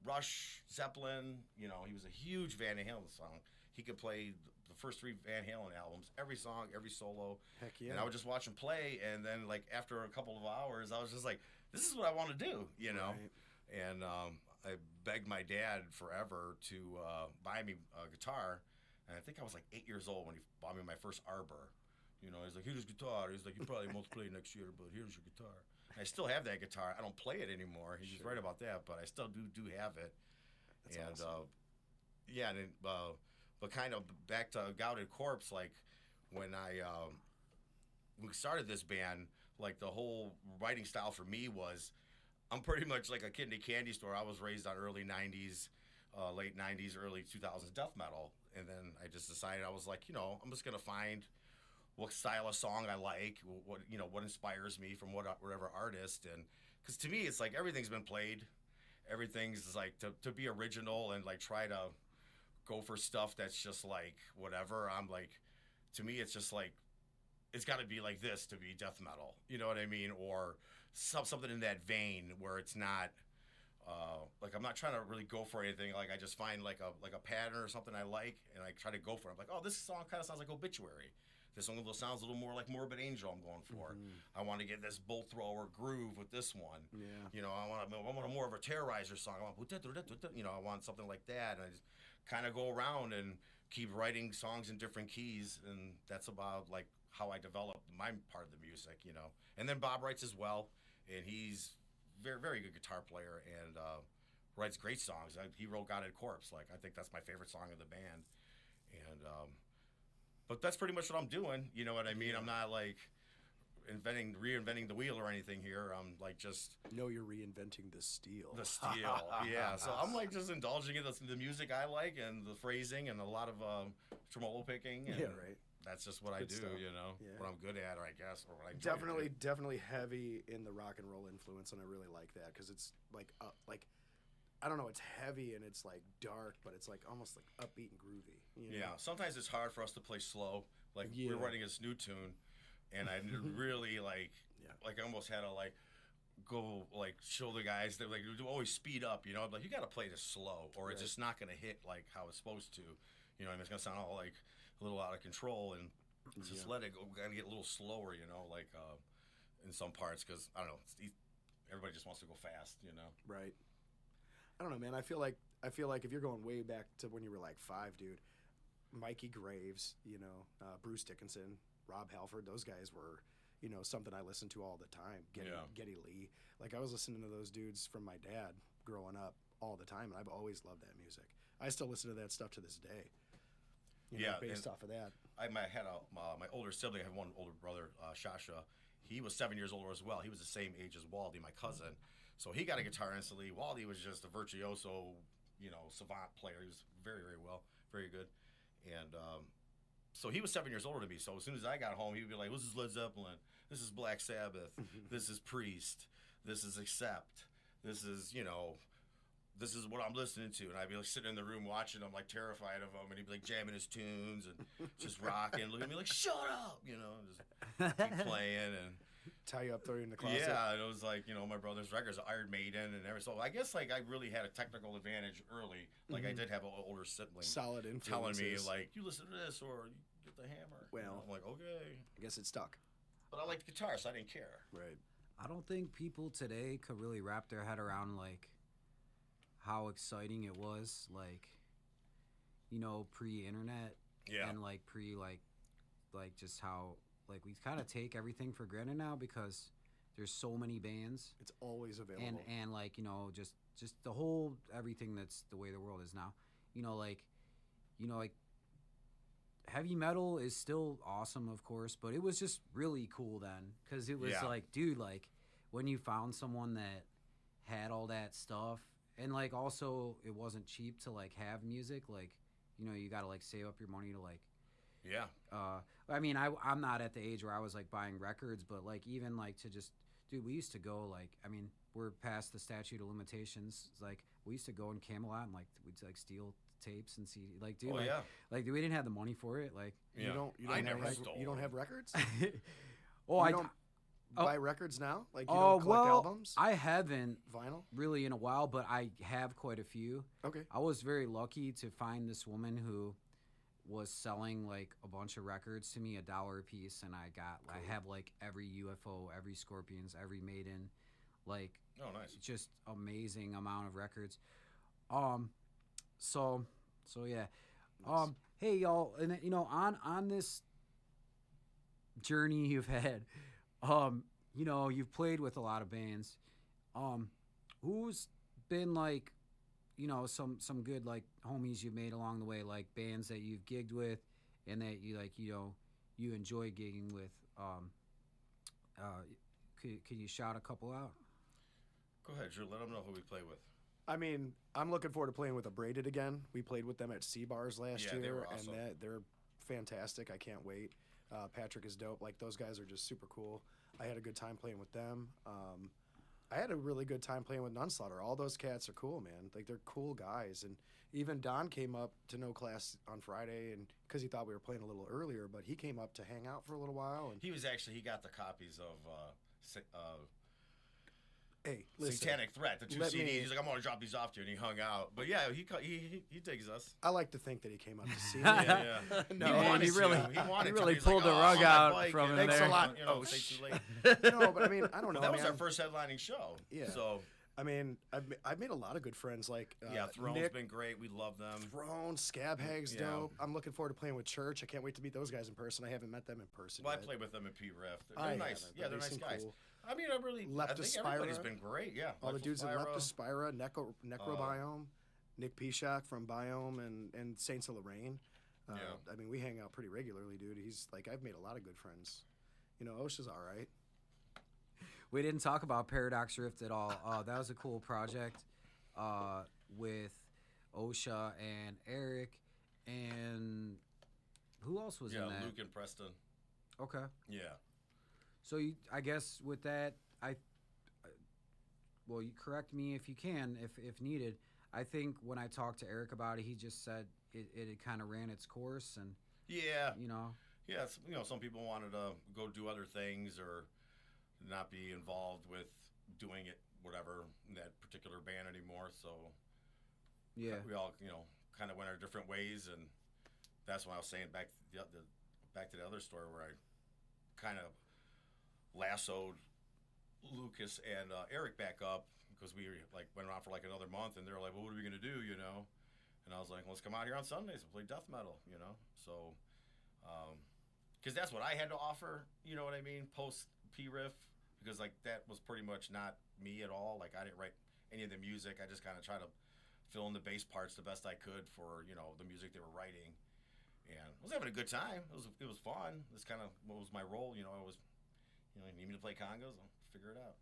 Rush, Zeppelin. He was a huge Van Halen song. He could play the first 3 Van Halen albums, every song, every solo. Heck yeah. And I would just watch him play, and then like after a couple of hours, I was just like, this is what I want to do, Right. And I begged my dad forever to buy me a guitar, and I think I was like 8 years old when he bought me my first Arbor. He's like, "Here's your guitar." He's like, "You probably won't play next year, but here's your guitar." And I still have that guitar. I don't play it anymore. He's right about that, but I still do have it. That's awesome. Yeah, and but kind of back to Gouted Corpse, like when we started this band, like the whole writing style for me was, I'm pretty much like a kid in a candy store. I was raised on early 90s, late 90s, early 2000s death metal. And then I just decided, I was like, I'm just going to find what style of song I like, what inspires me from whatever artist. And because to me, it's like everything's been played. Everything's like to be original and like try to go for stuff that's just like whatever. I'm like, to me, it's just like, it's got to be like this to be death metal. You know what I mean? Or something in that vein where it's not like, I'm not trying to really go for anything. Like I just find like a pattern or something I like, and I try to go for it. I'm like, oh, this song kind of sounds like Obituary. This one sounds a little more like Morbid Angel I'm going for. I want to get this bolt thrower groove with this one. Yeah. You know, I want a more of a Terrorizer song. I want something like that. And I just kind of go around and keep writing songs in different keys, and that's about like how I develop my part of the music, you know. And then Bob writes as well, and he's very, very good guitar player and writes great songs. He wrote Gouted Corpse. Like, I think that's my favorite song of the band. And but that's pretty much what I'm doing. You know what I mean? I'm not like reinventing the wheel or anything here. I'm like just No, you're reinventing the steel. the steel. Yeah. So I'm like just indulging in the music I like and the phrasing and a lot of tremolo picking. And Yeah, right. That's just what I do. stuff. You know, Yeah. what I'm good at, or I guess, or what I enjoy to do. Definitely heavy in the rock and roll influence, and I really like that because it's like I don't know, it's heavy and it's like dark, but it's like almost like upbeat and groovy. You know? Yeah, sometimes it's hard for us to play slow. Like Yeah. we're writing this new tune, and I really like I almost had to like go like show the guys that like always speed up. You know, like you got to play this slow, or it's just not gonna hit like how it's supposed to. You know, what I mean, it's gonna sound all like a little out of control, and just let it go. We gotta get a little slower. You know, like in some parts, because I don't know, everybody just wants to go fast. You know, Right. I don't know, man. I feel like if you're going way back to when you were like 5, dude, Mikey Graves, you know, Bruce Dickinson, Rob Halford, those guys were, you know, something I listened to all the time. Geddy Lee. Like, I was listening to those dudes from my dad growing up all the time, and I've always loved that music. I still listen to that stuff to this day. You know, based off of that. I had my older sibling. I have one older brother, Shasha. He was 7 years older as well. He was the same age as Waldy, my cousin. So he got a guitar instantly. Waldy was just a virtuoso, you know, savant player. He was very, very very good. And so he was 7 years older than me. So as soon as I got home, he would be like, "This is Led Zeppelin. This is Black Sabbath. This is Priest. This is Accept. This is, you know, this is what I'm listening to." And I'd be like sitting in the room watching him, like terrified of him. And he'd be like jamming his tunes and just rocking, looking at me like, "Shut up," you know, and just keep playing and. Tie you up, throw you in the closet. Yeah, it was like, you know, my brother's records, Iron Maiden and everything. So I guess like I really had a technical advantage early. Like I did have an older sibling Solid telling influences. me like, "You listen to this or you get the hammer." Well, I'm like, okay. I guess it stuck. But I liked guitar, so I didn't care. Right. I don't think people today could really wrap their head around like how exciting it was, like, you know, pre-internet and like like just how like we kind of take everything for granted now because there's so many bands It's always available. and like, you know, just the whole everything that's the way the world is now. You know, like heavy metal is still awesome, of course, but it was just really cool then because it was like, dude, like when you found someone that had all that stuff, and like also it wasn't cheap to like have music, like, you know, you got to like save up your money to like. Yeah. I mean, I'm not at the age where I was like buying records, but like even like to just, dude, we used to go like, I mean, we're past the statute of limitations. It's like we used to go in Camelot and like we'd like steal tapes and CD. Like, dude, like we didn't have the money for it. Like, You don't have records? oh, you don't buy records now? Like you don't collect albums? I haven't Vinyl? really in a while, but I have quite a few. Okay. I was very lucky to find this woman who was selling like a bunch of records to me $1 a piece, and I have like every UFO, every Scorpions, every Maiden, like nice, just amazing amount of records. So yeah, Nice. Hey y'all, and you know, on this journey you've had, you know, you've played with a lot of bands. Who's been like, you know, some good like homies you've made along the way, like bands that you've gigged with and that you like, you know, you enjoy gigging with. Could you shout a couple out? Go ahead, Drew. Let them know who we play with. I mean, I'm looking forward to playing with Abraded again. We played with them at C-Bars last year, they were awesome. and they're fantastic. I can't wait. Patrick is dope. Like, those guys are just super cool. I had a good time playing with them. I had a really good time playing with NunSlaughter. All those cats are cool, man. Like, they're cool guys. And even Don came up to No Class on Friday, and because he thought we were playing a little earlier, but he came up to hang out for a little while. And He got the copies of Hey, listen. Satanic Threat, the 2 let CDs. me- He's like, I'm gonna drop these off to you, and he hung out. But yeah, he digs us. I like to think that he came out to see me. Yeah, yeah. No, he man, wanted he to. really- He wanted he to. really He's pulled like, the "Oh, rug on my out bike," from and him then, there. Thanks a lot. You know, Oh, stay too late. No, but I mean, I don't know, Well, that was man. our first headlining show. Yeah. So I mean, I've made a lot of good friends. Like yeah, Throne's Nick, been great. We love them. Throne, Scab Hag's Yeah. dope. I'm looking forward to playing with Church. I can't wait to meet those guys in person. I haven't met them in person Well, I yet. played with them at P Riff. I They're nice. haven't, Yeah, but they're they nice seem guys. cool. I mean, I think everybody's Leptospira. been great. Yeah, All the dudes in Leptospira. Leptospira, Necrobiome, Nick Pishak from Biome, and Saints of Lorraine. Yeah. I mean, we hang out pretty regularly, dude. He's like, I've made a lot of good friends. You know, Osha's all right. We didn't talk about Paradox Rift at all. That was a cool project with OSHA and Eric, and who else was in Yeah, that? Luke and Preston. Okay. Yeah. So I guess with that, well, you correct me if you can, if needed. I think when I talked to Eric about it, he just said it had kind of ran its course, and Yeah. you know, Yeah, some people wanted to go do other things or not be involved with doing it, whatever, in that particular band anymore. So yeah, we all, kind of went our different ways, and that's why I was saying back to the other story where I kind of lassoed Lucas and Eric back up because we went around for another month, and they were like, "Well, what are we gonna do?" And I was like, "Let's come out here on Sundays and play death metal," So, because that's what I had to offer, you know what I mean, post P Riff, because that was pretty much not me at all. I didn't write any of the music. I just kind of tried to fill in the bass parts the best I could for the music they were writing, and I was having a good time. It was fun. That's kind of what was my role. I was, you need me to play congas? I'll figure it out.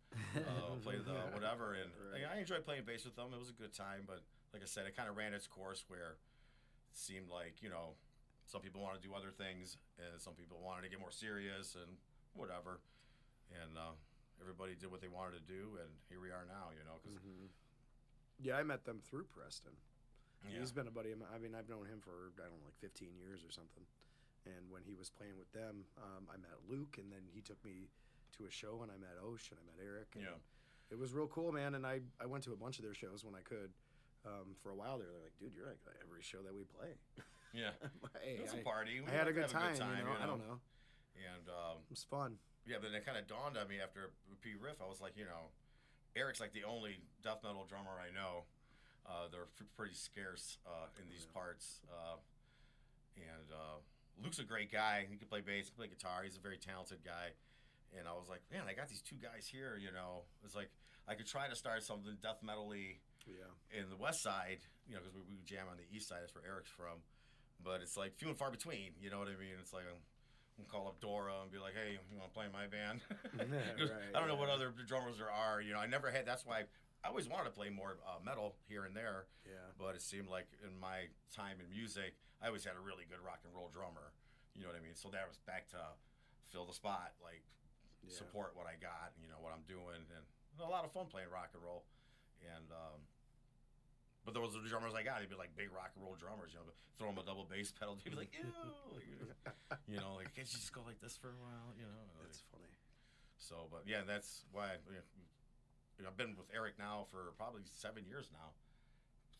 Play the whatever, and Right. I enjoyed playing bass with them. It was a good time, but like I said, it kind of ran its course where it seemed like some people wanted to do other things, and some people wanted to get more serious and whatever, and everybody did what they wanted to do, and here we are now. Because Yeah, I met them through Preston. yeah. He's been a buddy of mine. I mean, I've known him for, 15 years or something. And when he was playing with them, I met Luke, and then he took me to a show, and I met Osh, and I met Eric. And Yeah. it was real cool, man. And I went to a bunch of their shows when I could. For a while there, they're like, dude, you're at every show that we play. Yeah. Hey, It was a party. We I had a like to good have time, I don't know. And It was fun. yeah, but it kind of dawned on me after P Riff. I was like, Eric's the only death metal drummer I know. They're pretty scarce in these parts. And Luke's a great guy. He can play bass, he can play guitar. He's a very talented guy. And I was like, man, I got these two guys here. It's like I could try to start something death metal-y Yeah. in the west side, because we jam on the east side. That's where Eric's from. But it's few and far between. You know what I mean? It's I'm gonna call up Dora and be like, hey, you want to play in my band? 'Cause Right, I don't know yeah. what other drummers there are. I never had. That's why I always wanted to play more metal here and there. Yeah. But it seemed like in my time in music, I always had a really good rock and roll drummer. You know what I mean? So that was back to fill the spot, Yeah. support what I got, what I'm doing, and a lot of fun playing rock and roll. And but those are the drummers I got. They'd be big rock and roll drummers, throw them a double bass pedal. They'd be like, ew, can't you just go like this for a while, That's funny. So, but yeah, that's why I've been with Eric now for probably 7 years now,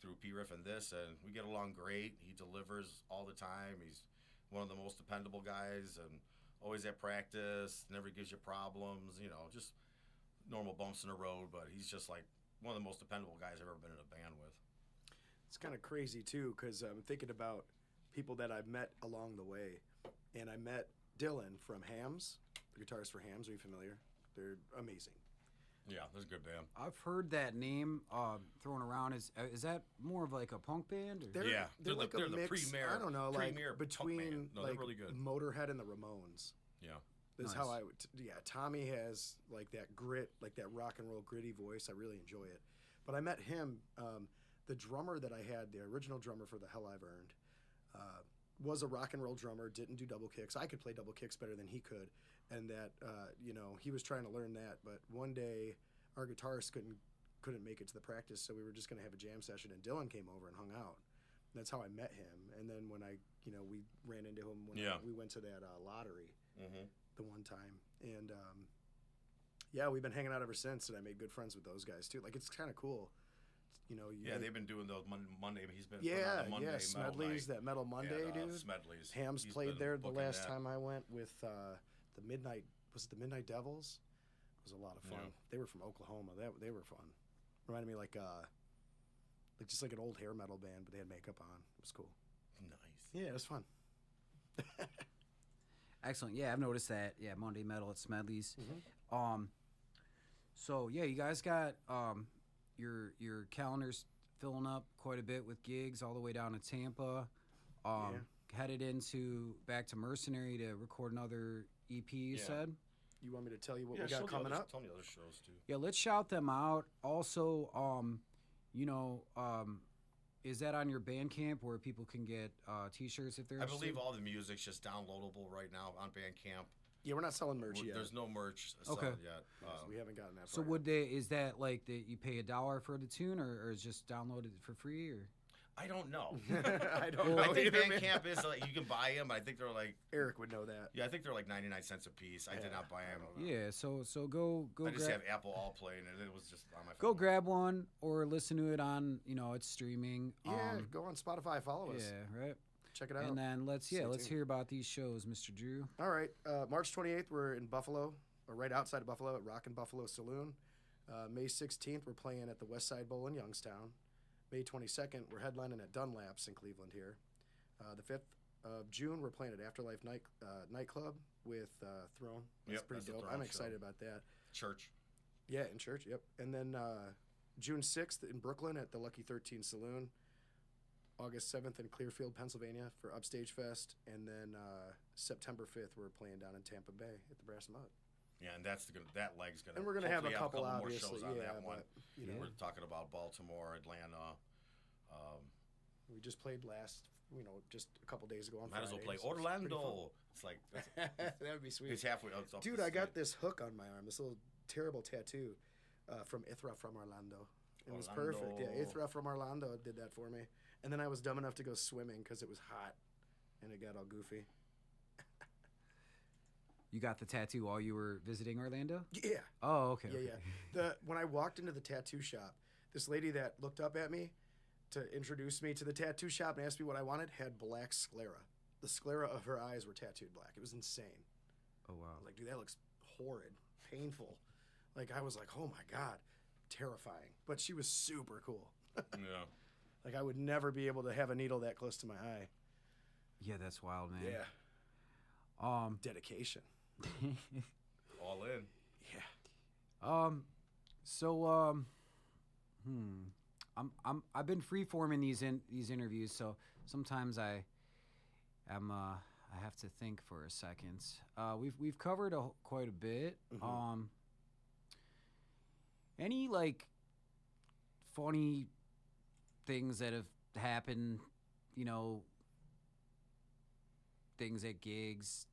through P Riff and this, and we get along great. He delivers all the time. He's one of the most dependable guys, and always at practice. Never gives you problems. Just normal bumps in the road, but he's just one of the most dependable guys I've ever been in a band with. It's kind of crazy too, because I'm thinking about people that I've met along the way, and I met Dylan from Hams, the guitarist for Hams. Are you familiar? They're amazing. Yeah, that's a good band. I've heard that name thrown around. Is that more of a punk band? Or? They're, Yeah, they're like they're a the mix. premier- I don't know, premier punk between band. No, they're really good. Motorhead and the Ramones. Yeah. This is Nice. how I would. Yeah, Tommy has that grit, that rock and roll gritty voice. I really enjoy it. But I met him. The drummer that I had, the original drummer for The Hell I've Earned, was a rock and roll drummer. Didn't do double kicks. I could play double kicks better than he could, and that he was trying to learn that. But one day, our guitarist couldn't make it to the practice, so we were just going to have a jam session. And Dylan came over and hung out. That's how I met him. And then when we ran into him when Yeah. we went to that lottery Mm-hmm. the one time, and Yeah, we've been hanging out ever since, and I made good friends with those guys too. Like, it's kind of cool. They've been doing those Monday. He's been putting Yeah, on the Monday yeah. Metal Smedley's, Night. that Metal Monday, And, dude. Smedley's. Ham's He's played been there the booking last that. time I went with the Midnight. Was it the Midnight Devils? It was a lot of fun. Yeah. They were from Oklahoma. They were fun. Reminded me like just like an old hair metal band, but they had makeup on. It was cool. Nice. Yeah, it was fun. Excellent. Yeah, I've noticed that. Yeah, Monday Metal at Smedley's. Mhm. So yeah, you guys got your calendars filling up quite a bit with gigs all the way down to Tampa. Headed back to Mercenary to record another EP. You Yeah. said. You want me to tell you what Yeah, we got coming up? Tell me other shows too. Yeah, let's shout them out. Also, is that on your Bandcamp where people can get T-shirts if they're I interested? believe all the music's just downloadable right now on Bandcamp. Yeah, we're not selling merch yet. There's no merch Okay. sold yet. So we haven't gotten that So far. is that like that you pay $1 for the tune, or is just downloaded for free, or? I don't know. I don't know I think either, man. Bandcamp is like you can buy them. I think they're like Eric would know that. I think they're like 99 cents a piece. I did not buy them. Yeah, so go I just grab have Apple All Play, and it was just on my phone. go grab one or listen to it on it's streaming. Yeah, go on Spotify, follow us. Yeah, right. Check it out. And then let's Stay tuned. hear about these shows, Mr. Drew. All right, March 28th, we're in Buffalo, or right outside of Buffalo at Rockin' Buffalo Saloon. May 16th, we're playing at the West Side Bowl in Youngstown. May 22nd, we're headlining at Dunlap's in Cleveland here. The 5th of June, we're playing at Afterlife Nightclub with Throne. That's Yep, pretty that's the dope. Throne I'm show. excited about that. Church. Yeah, in church, yep. And then June 6th in Brooklyn at the Lucky 13 Saloon. August 7th in Clearfield, Pennsylvania for Upstage Fest. And then September 5th, we're playing down in Tampa Bay at the Brass Mud. Yeah, and that leg's gonna. And we're going to have a hopefully couple, more obviously. shows on Yeah, that one. but, you know, We're talking about Baltimore, Atlanta. we just played just a couple days ago on Might as well play Friday, so it's pretty fun. Orlando. It's like That would be sweet. it's halfway. It's up Dude, the I got street. this hook on my arm, this little terrible tattoo from Ithra from Orlando. It was perfect. Yeah, Orlando. Ithra from Orlando did that for me. And then I was dumb enough to go swimming because it was hot and it got all goofy. You got the tattoo while you were visiting Orlando? Yeah. Oh, okay. Yeah, okay. yeah. When I walked into the tattoo shop, this lady that looked up at me to introduce me to the tattoo shop and asked me what I wanted had black sclera. The sclera of her eyes were tattooed black. It was insane. Oh wow. I was like, dude, that looks horrid, painful. Like, I was like, oh my God, terrifying. But she was super cool. Yeah. Like, I would never be able to have a needle that close to my eye. Yeah, that's wild, man. Yeah. Dedication. All in. Yeah. I've been freeforming these interviews, so sometimes I have to think for a second. We've covered quite a bit. Mhm. Any like funny things that have happened, things at gigs,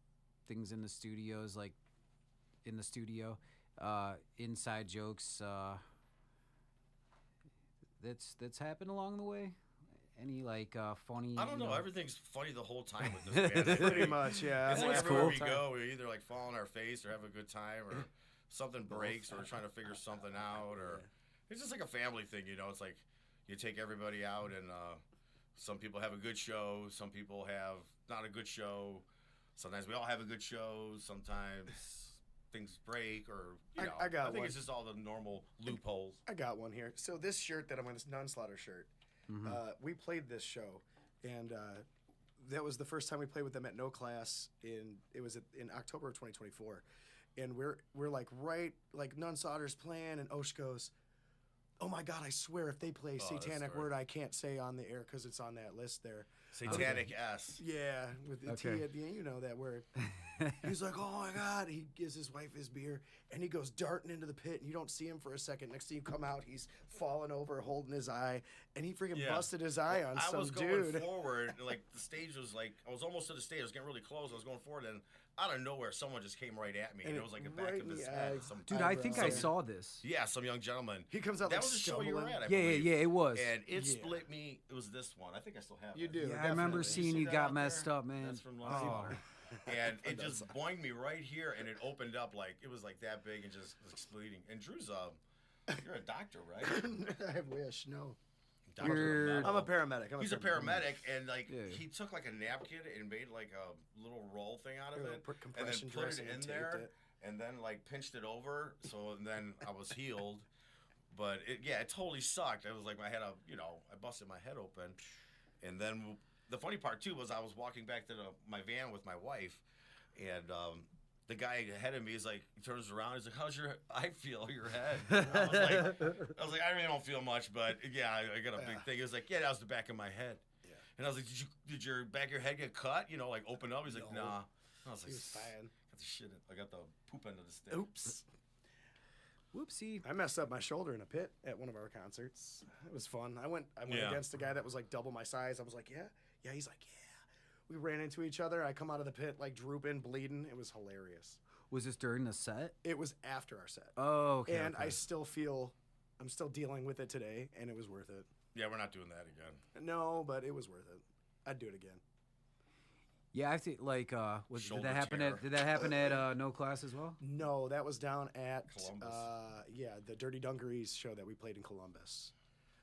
things in the studios, like in the studio, inside jokes that's happened along the way? Any like funny? I don't know. Everything's funny the whole time with this band. Pretty much, yeah. It's Yeah, like that's everywhere cool. we go, we either like fall on our face or have a good time, or something breaks, or we're trying to figure something out, or it's just like a family thing, It's like you take everybody out, and some people have a good show, some people have not a good show. Sometimes we all have a good show. Sometimes things break, or I got think one. it's just all the normal loopholes. I got one here. So this shirt that I'm wearing, this NunSlaughter shirt, we played this show, and that was the first time we played with them at No Class. It was in October of 2024, and we're like NunSlaughter's playing, and Osh goes, "Oh my God, I swear if they play Oh, that's satanic great. word I can't say on the air because it's on that list there." Satanic S. Yeah, with the T Okay. at the end, that word. He's like, "Oh my God!" He gives his wife his beer, and he goes darting into the pit, and you don't see him for a second. Next thing you come out, he's falling over, holding his eye, and he freaking Yeah. busted his eye on I some was going dude. forward, like the stage was like I was almost to the stage. I was getting really close. I was going forward, and out of nowhere, someone just came right at me, and it was like the back right of in his the head. eye. Some Dude, I think I Eyebrows. saw this. yeah, some young gentleman. He comes out That like was the show you were stumbling. at. I Yeah, believe. it was. And it Yeah. split me. It was this one. I think I still have You it. do. Yeah, I remember definitely. seeing see you that got out messed there? up, man. That's from Oh. NunSlaughter. and it just boinged me right here, and it opened up like it was like that big and just was bleeding. And Drew's you're a doctor, right? I wish no. Doctor of I'm a metal. paramedic. He's a paramedic, and like he took like a napkin and made like a little roll thing out of it, Put and then compression put it dressing in and there, taped it. and then like pinched it over. So and then I was healed, but it totally sucked. It was like I busted my head open, and then the funny part too was I was walking back to my van with my wife, and the guy ahead of me is like, he turns around, he's like, "How's your eye feel? Your head?" I was like, "I really don't feel much, but yeah, I got a big thing." He was like, "Yeah, that was the back of my head." Yeah. And I was like, "Did your back of your head get cut? You know, like open up?" He's like, "Nah." I was like, he was fine. Got the shit. I got the poop end of the stick. Oops. Whoopsie. I messed up my shoulder in a pit at one of our concerts. It was fun. I went against a guy that was like double my size. I was like, yeah. He's like, yeah. We ran into each other. I come out of the pit like drooping, bleeding. It was hilarious. Was this during the set? It was after our set. Oh, okay. And okay. I'm still dealing with it today, and it was worth it. Yeah, we're not doing that again. No, but it was worth it. I'd do it again. Yeah, I think like did that happen at No Class as well? No, that was down at Columbus. The Dirty Dungarees show that we played in Columbus.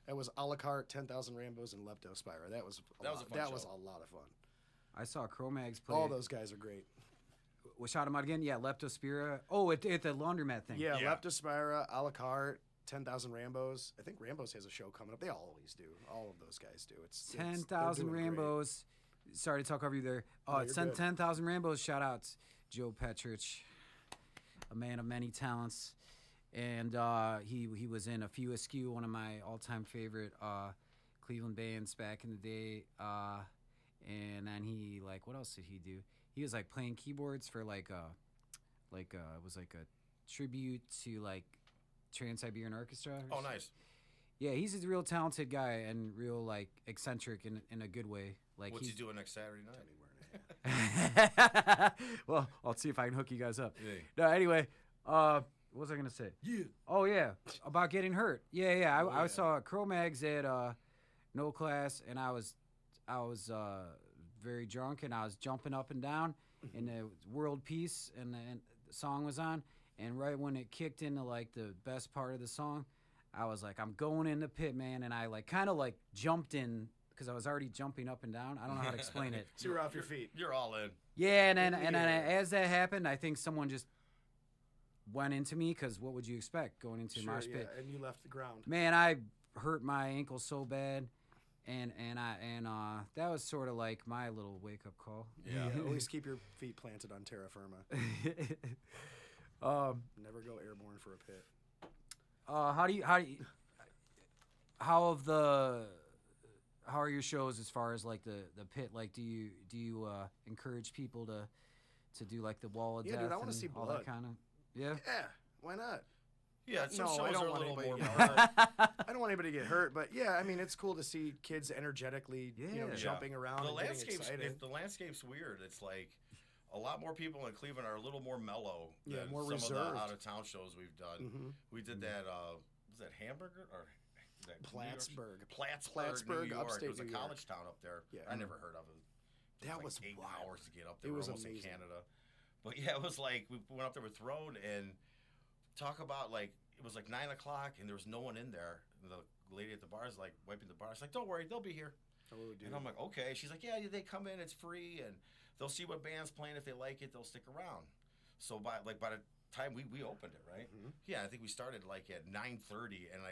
That was a la carte, 10,000 Rambos, and Leptospira. That was a lot of fun. I saw Cro-Mags play. All those guys are great. We shot them out again. Yeah, Leptospira. Oh, at the laundromat thing. Yeah, Leptospira, a la carte, 10,000 Rambos. I think Rambos has a show coming up. They always do. All of those guys do. 10,000 Rambos. Sorry to talk over you there. 10,000 Rambos. Shout out Joe Petrich, a man of many talents. And he was in A Few Askew, one of my all-time favorite Cleveland bands back in the day. And then he, like, what else did he do? He was, like, playing keyboards for, it was like a tribute to, like, Trans-Siberian Orchestra. Oh, nice. Yeah, he's a real talented guy and real, like, eccentric in a good way. Like, what's he doing next Saturday night? Well, I'll see if I can hook you guys up. Yeah. No, anyway, what was I gonna say? Yeah. Oh yeah, about getting hurt. Yeah. I saw Cro-Mags at No Class, and I was very drunk, and I was jumping up and down, and the World Peace and the song was on, and right when it kicked into like the best part of the song, I was like, I'm going in the pit, man, and I like kind of like jumped in. Because I was already jumping up and down. I don't know how to explain it. So you're off your feet. You're all in. Yeah, and then as that happened, I think someone just went into me. Because what would you expect going into a mosh pit? And you left the ground. Man, I hurt my ankle so bad, and that was sort of like my little wake up call. Yeah. Always keep your feet planted on terra firma. Never go airborne for a pit. How are your shows as far as like the pit? Like, do you encourage people to do like the wall of death? Dude, I want to and see all blood. that kind of. Yeah. Yeah, why not? Yeah, some shows I don't are a want little anybody more. to get hurt. I don't want anybody to get hurt, but yeah, I mean, it's cool to see kids energetically, jumping around and getting excited. The landscape's weird. It's like a lot more people in Cleveland are a little more mellow than more some reserved. of the out-of-town shows we've done. Mm-hmm. We did that. Was that Hamburger or? Plattsburgh, New York. upstate It was a New York. college town up there. Yeah. I never heard of it. That was like 8 wild. hours to get up there. It was almost amazing. in Canada. But yeah, it was like we went up there with Throne and talk about like it was like 9 o'clock and there was no one in there. And the lady at the bar is like wiping the bar. She's like, "Don't worry, they'll be here." Oh, dude. And I'm like, "Okay." She's like, "Yeah, they come in. It's free and they'll see what band's playing. If they like it, they'll stick around." So by the time we opened it, right? Mm-hmm. Yeah, I think we started like at 9:30, and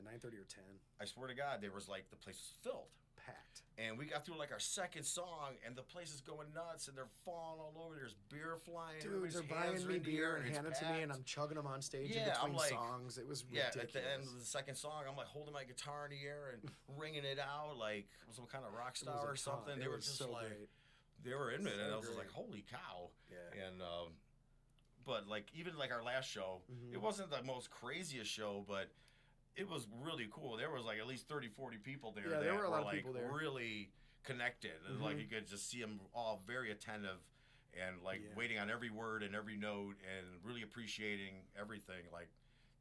9:30 or 10, I swear to God, there was like the place was filled, packed. and we got through like our second song, and the place is going nuts, and they're falling all over. There's beer flying. Dude, they're buying me beer and handing it to me, and I'm chugging them on stage in between songs. It was ridiculous. At the end of the second song, I'm like holding my guitar in the air and ringing it out like some kind of rock star or something. They were just so like great. they were in it, So and I was just great. like, "Holy cow!" Yeah. And but like even like our last show, it wasn't the most craziest show, but it was really cool. There was like at least 30, 40 people there. Yeah, that there were a lot of like people there. really connected. And like you could just see them all very attentive and like waiting on every word and every note and really appreciating everything. Like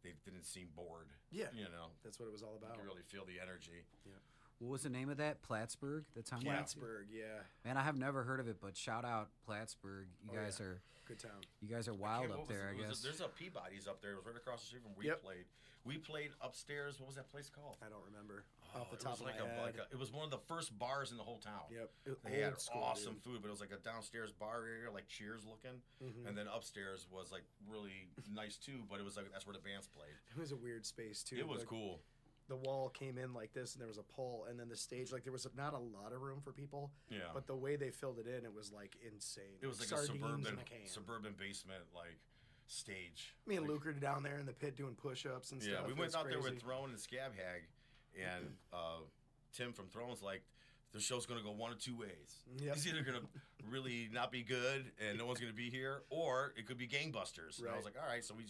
they didn't seem bored. Yeah. You know, That's what it was all you about. could really feel the energy. Yeah. What was the name of that? Plattsburgh? The town? Plattsburgh, yeah. Man, I have never heard of it, but shout out Plattsburgh. You guys are good town. You guys are wild up there, I guess. There's a Peabody's up there. It was right across the street from where we played. We played upstairs. What was that place called? I don't remember. Off the top of my head. It was one of the first bars in the whole town. Yep. They had awesome food, but it was like a downstairs bar area, like Cheers looking. And then upstairs was like really nice too, but it was like that's where the bands played. It was a weird space too. It was cool. The wall came in like this, and there was a pole, and then the stage, like there was not a lot of room for people. Yeah. But the way they filled it in, it was like insane. It was like a suburban basement like stage. Me and Luke were down there in the pit doing push-ups and stuff. Yeah, we went out there with Throne and Scab Hag, and Tim from Throne's like, the show's going to go one of two ways. Yep. It's either going to really not be good and no one's going to be here, or it could be gangbusters. Right. And I was like, all right, so we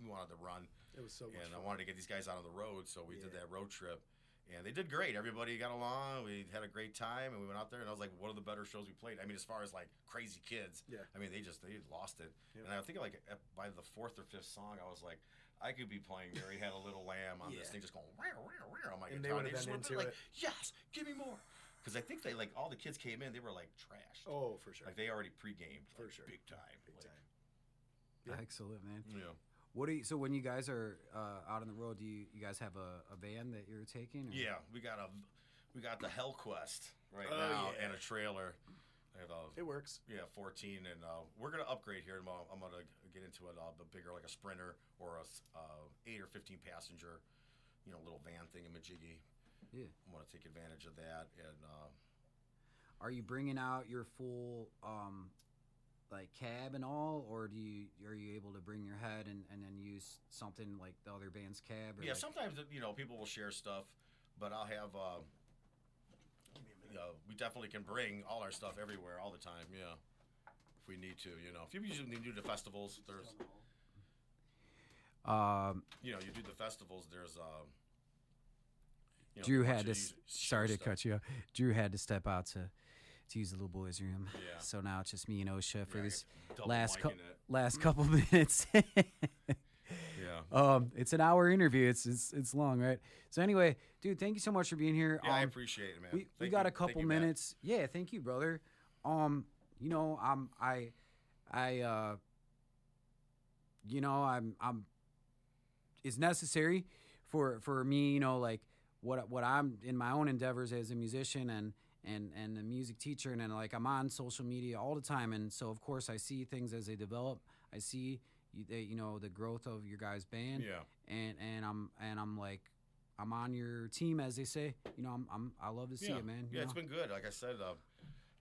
wanted to run. It was so much fun. I wanted to get these guys out on the road, so we did that road trip. And they did great. Everybody got along. We had a great time, and we went out there, and I was like, one of the better shows we played. I mean, as far as, like, crazy kids. Yeah. I mean, they lost it. Yep. And I think, like, by the fourth or fifth song, I was like, I could be playing Mary Had a Little Lamb on this thing, just going, rah, rah, rah, on my guitar. And they would have been into it. Like, yes, give me more. Because I think they, like, all the kids came in, they were, like, trashed. Oh, for sure. Like, they already pre-gamed. For like, sure. Big time. Yeah. Excellent, man. Yeah. So when you guys are out on the road, do you guys have a van that you're taking? Or? Yeah, we got the Hell Quest right now and a trailer. It works. Yeah, 14, and we're gonna upgrade here. And I'm gonna get into it, a bigger, like a Sprinter or a 8 or 15 passenger, little van thingamajiggy. Yeah, I'm gonna take advantage of that. And are you bringing out your full like cab and all, or are you able to bring your head and then use something like the other band's cab? Or yeah, sometimes people will share stuff, but I'll have we definitely can bring all our stuff everywhere all the time. Yeah, if we need to. If you usually do the festivals, there's you do the festivals. There's Drew had to sorry to cut you off. Drew had to step out to use the little boys' room. Yeah. So now it's just me and Osha for this last couple minutes. Yeah. It's an hour interview. It's long, right? So anyway, dude, thank you so much for being here. Yeah, I appreciate it, man. We got a couple minutes. Matt. Yeah, thank you, brother. I'm it's necessary for me, like what I'm in my own endeavors as a musician and a music teacher, and then like I'm on social media all the time, and so of course I see things as they develop. I see the growth of your guys' band. Yeah. And I'm like I'm on your team, as they say. I love to see it, man. Yeah, it's been good. Like I said,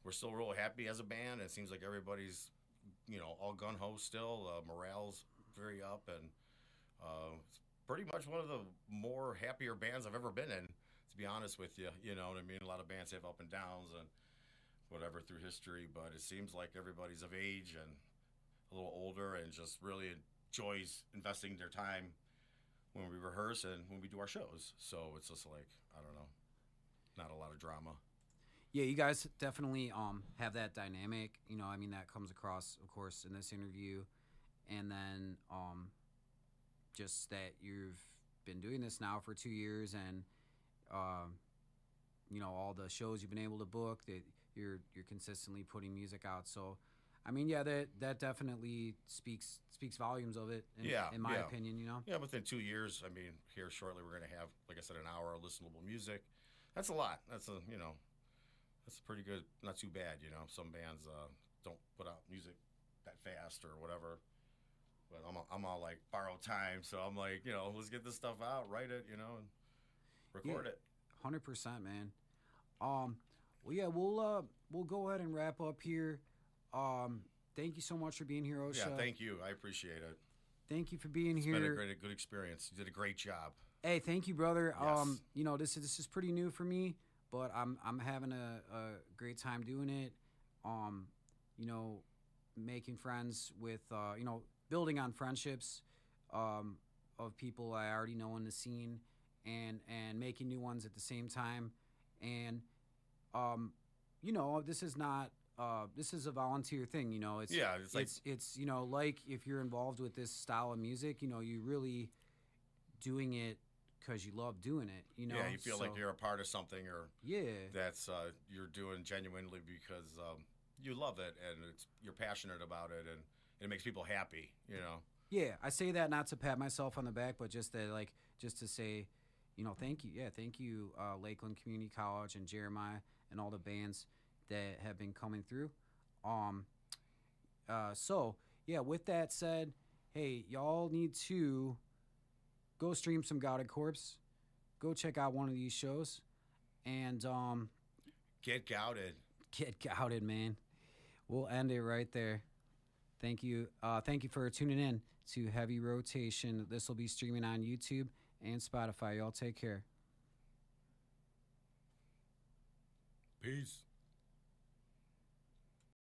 we're still real happy as a band. It seems like everybody's all gun ho still. Morale's very up, and it's pretty much one of the more happier bands I've ever been in. To be honest with you, you know what I mean? A lot of bands have up and downs and whatever through history, but it seems like everybody's of age and a little older and just really enjoys investing their time when we rehearse and when we do our shows. So it's just like, I don't know, not a lot of drama. Yeah, you guys definitely have that dynamic. That comes across, of course, in this interview. And then just that you've been doing this now for 2 years, and all the shows you've been able to book, that you're consistently putting music out. So that definitely speaks volumes of it in my opinion. Yeah, within 2 years, here shortly we're going to have, like I said, an hour of listenable music. That's a lot. That's that's pretty good. Not too bad. Some bands don't put out music that fast or whatever, but I'm all like borrowed time, so I'm like, let's get this stuff out, write it, and record it. 100%, man. Well, yeah, we'll go ahead and wrap up here. Thank you so much for being here, Osha. Yeah, thank you. I appreciate it. Thank you for being here. It's been a good experience. You did a great job. Hey, thank you, brother. Yes. This is pretty new for me, but I'm having a great time doing it. Making friends with building on friendships of people I already know in the scene, and making new ones at the same time. And this is not this is a volunteer thing. It's like if you're involved with this style of music, you're really doing it because you love doing it. You know, Yeah, you feel like So, you're a part of something, or yeah, that's you're doing genuinely because you love it and you're passionate about it, and it makes people happy. You know. yeah. I say that not to pat myself on the back, but just that just to say, thank you. Yeah, thank you, Lakeland Community College and Jeremiah and all the bands that have been coming through. Um, so yeah. With that said, hey, y'all need to go stream some Gouted Corpse. Go check out one of these shows, and Get gouted. get gouted, man. We'll end it right there. Thank you. Thank you for tuning in to Heavy Rotation. This will be streaming on YouTube and Spotify. Y'all take care. Peace.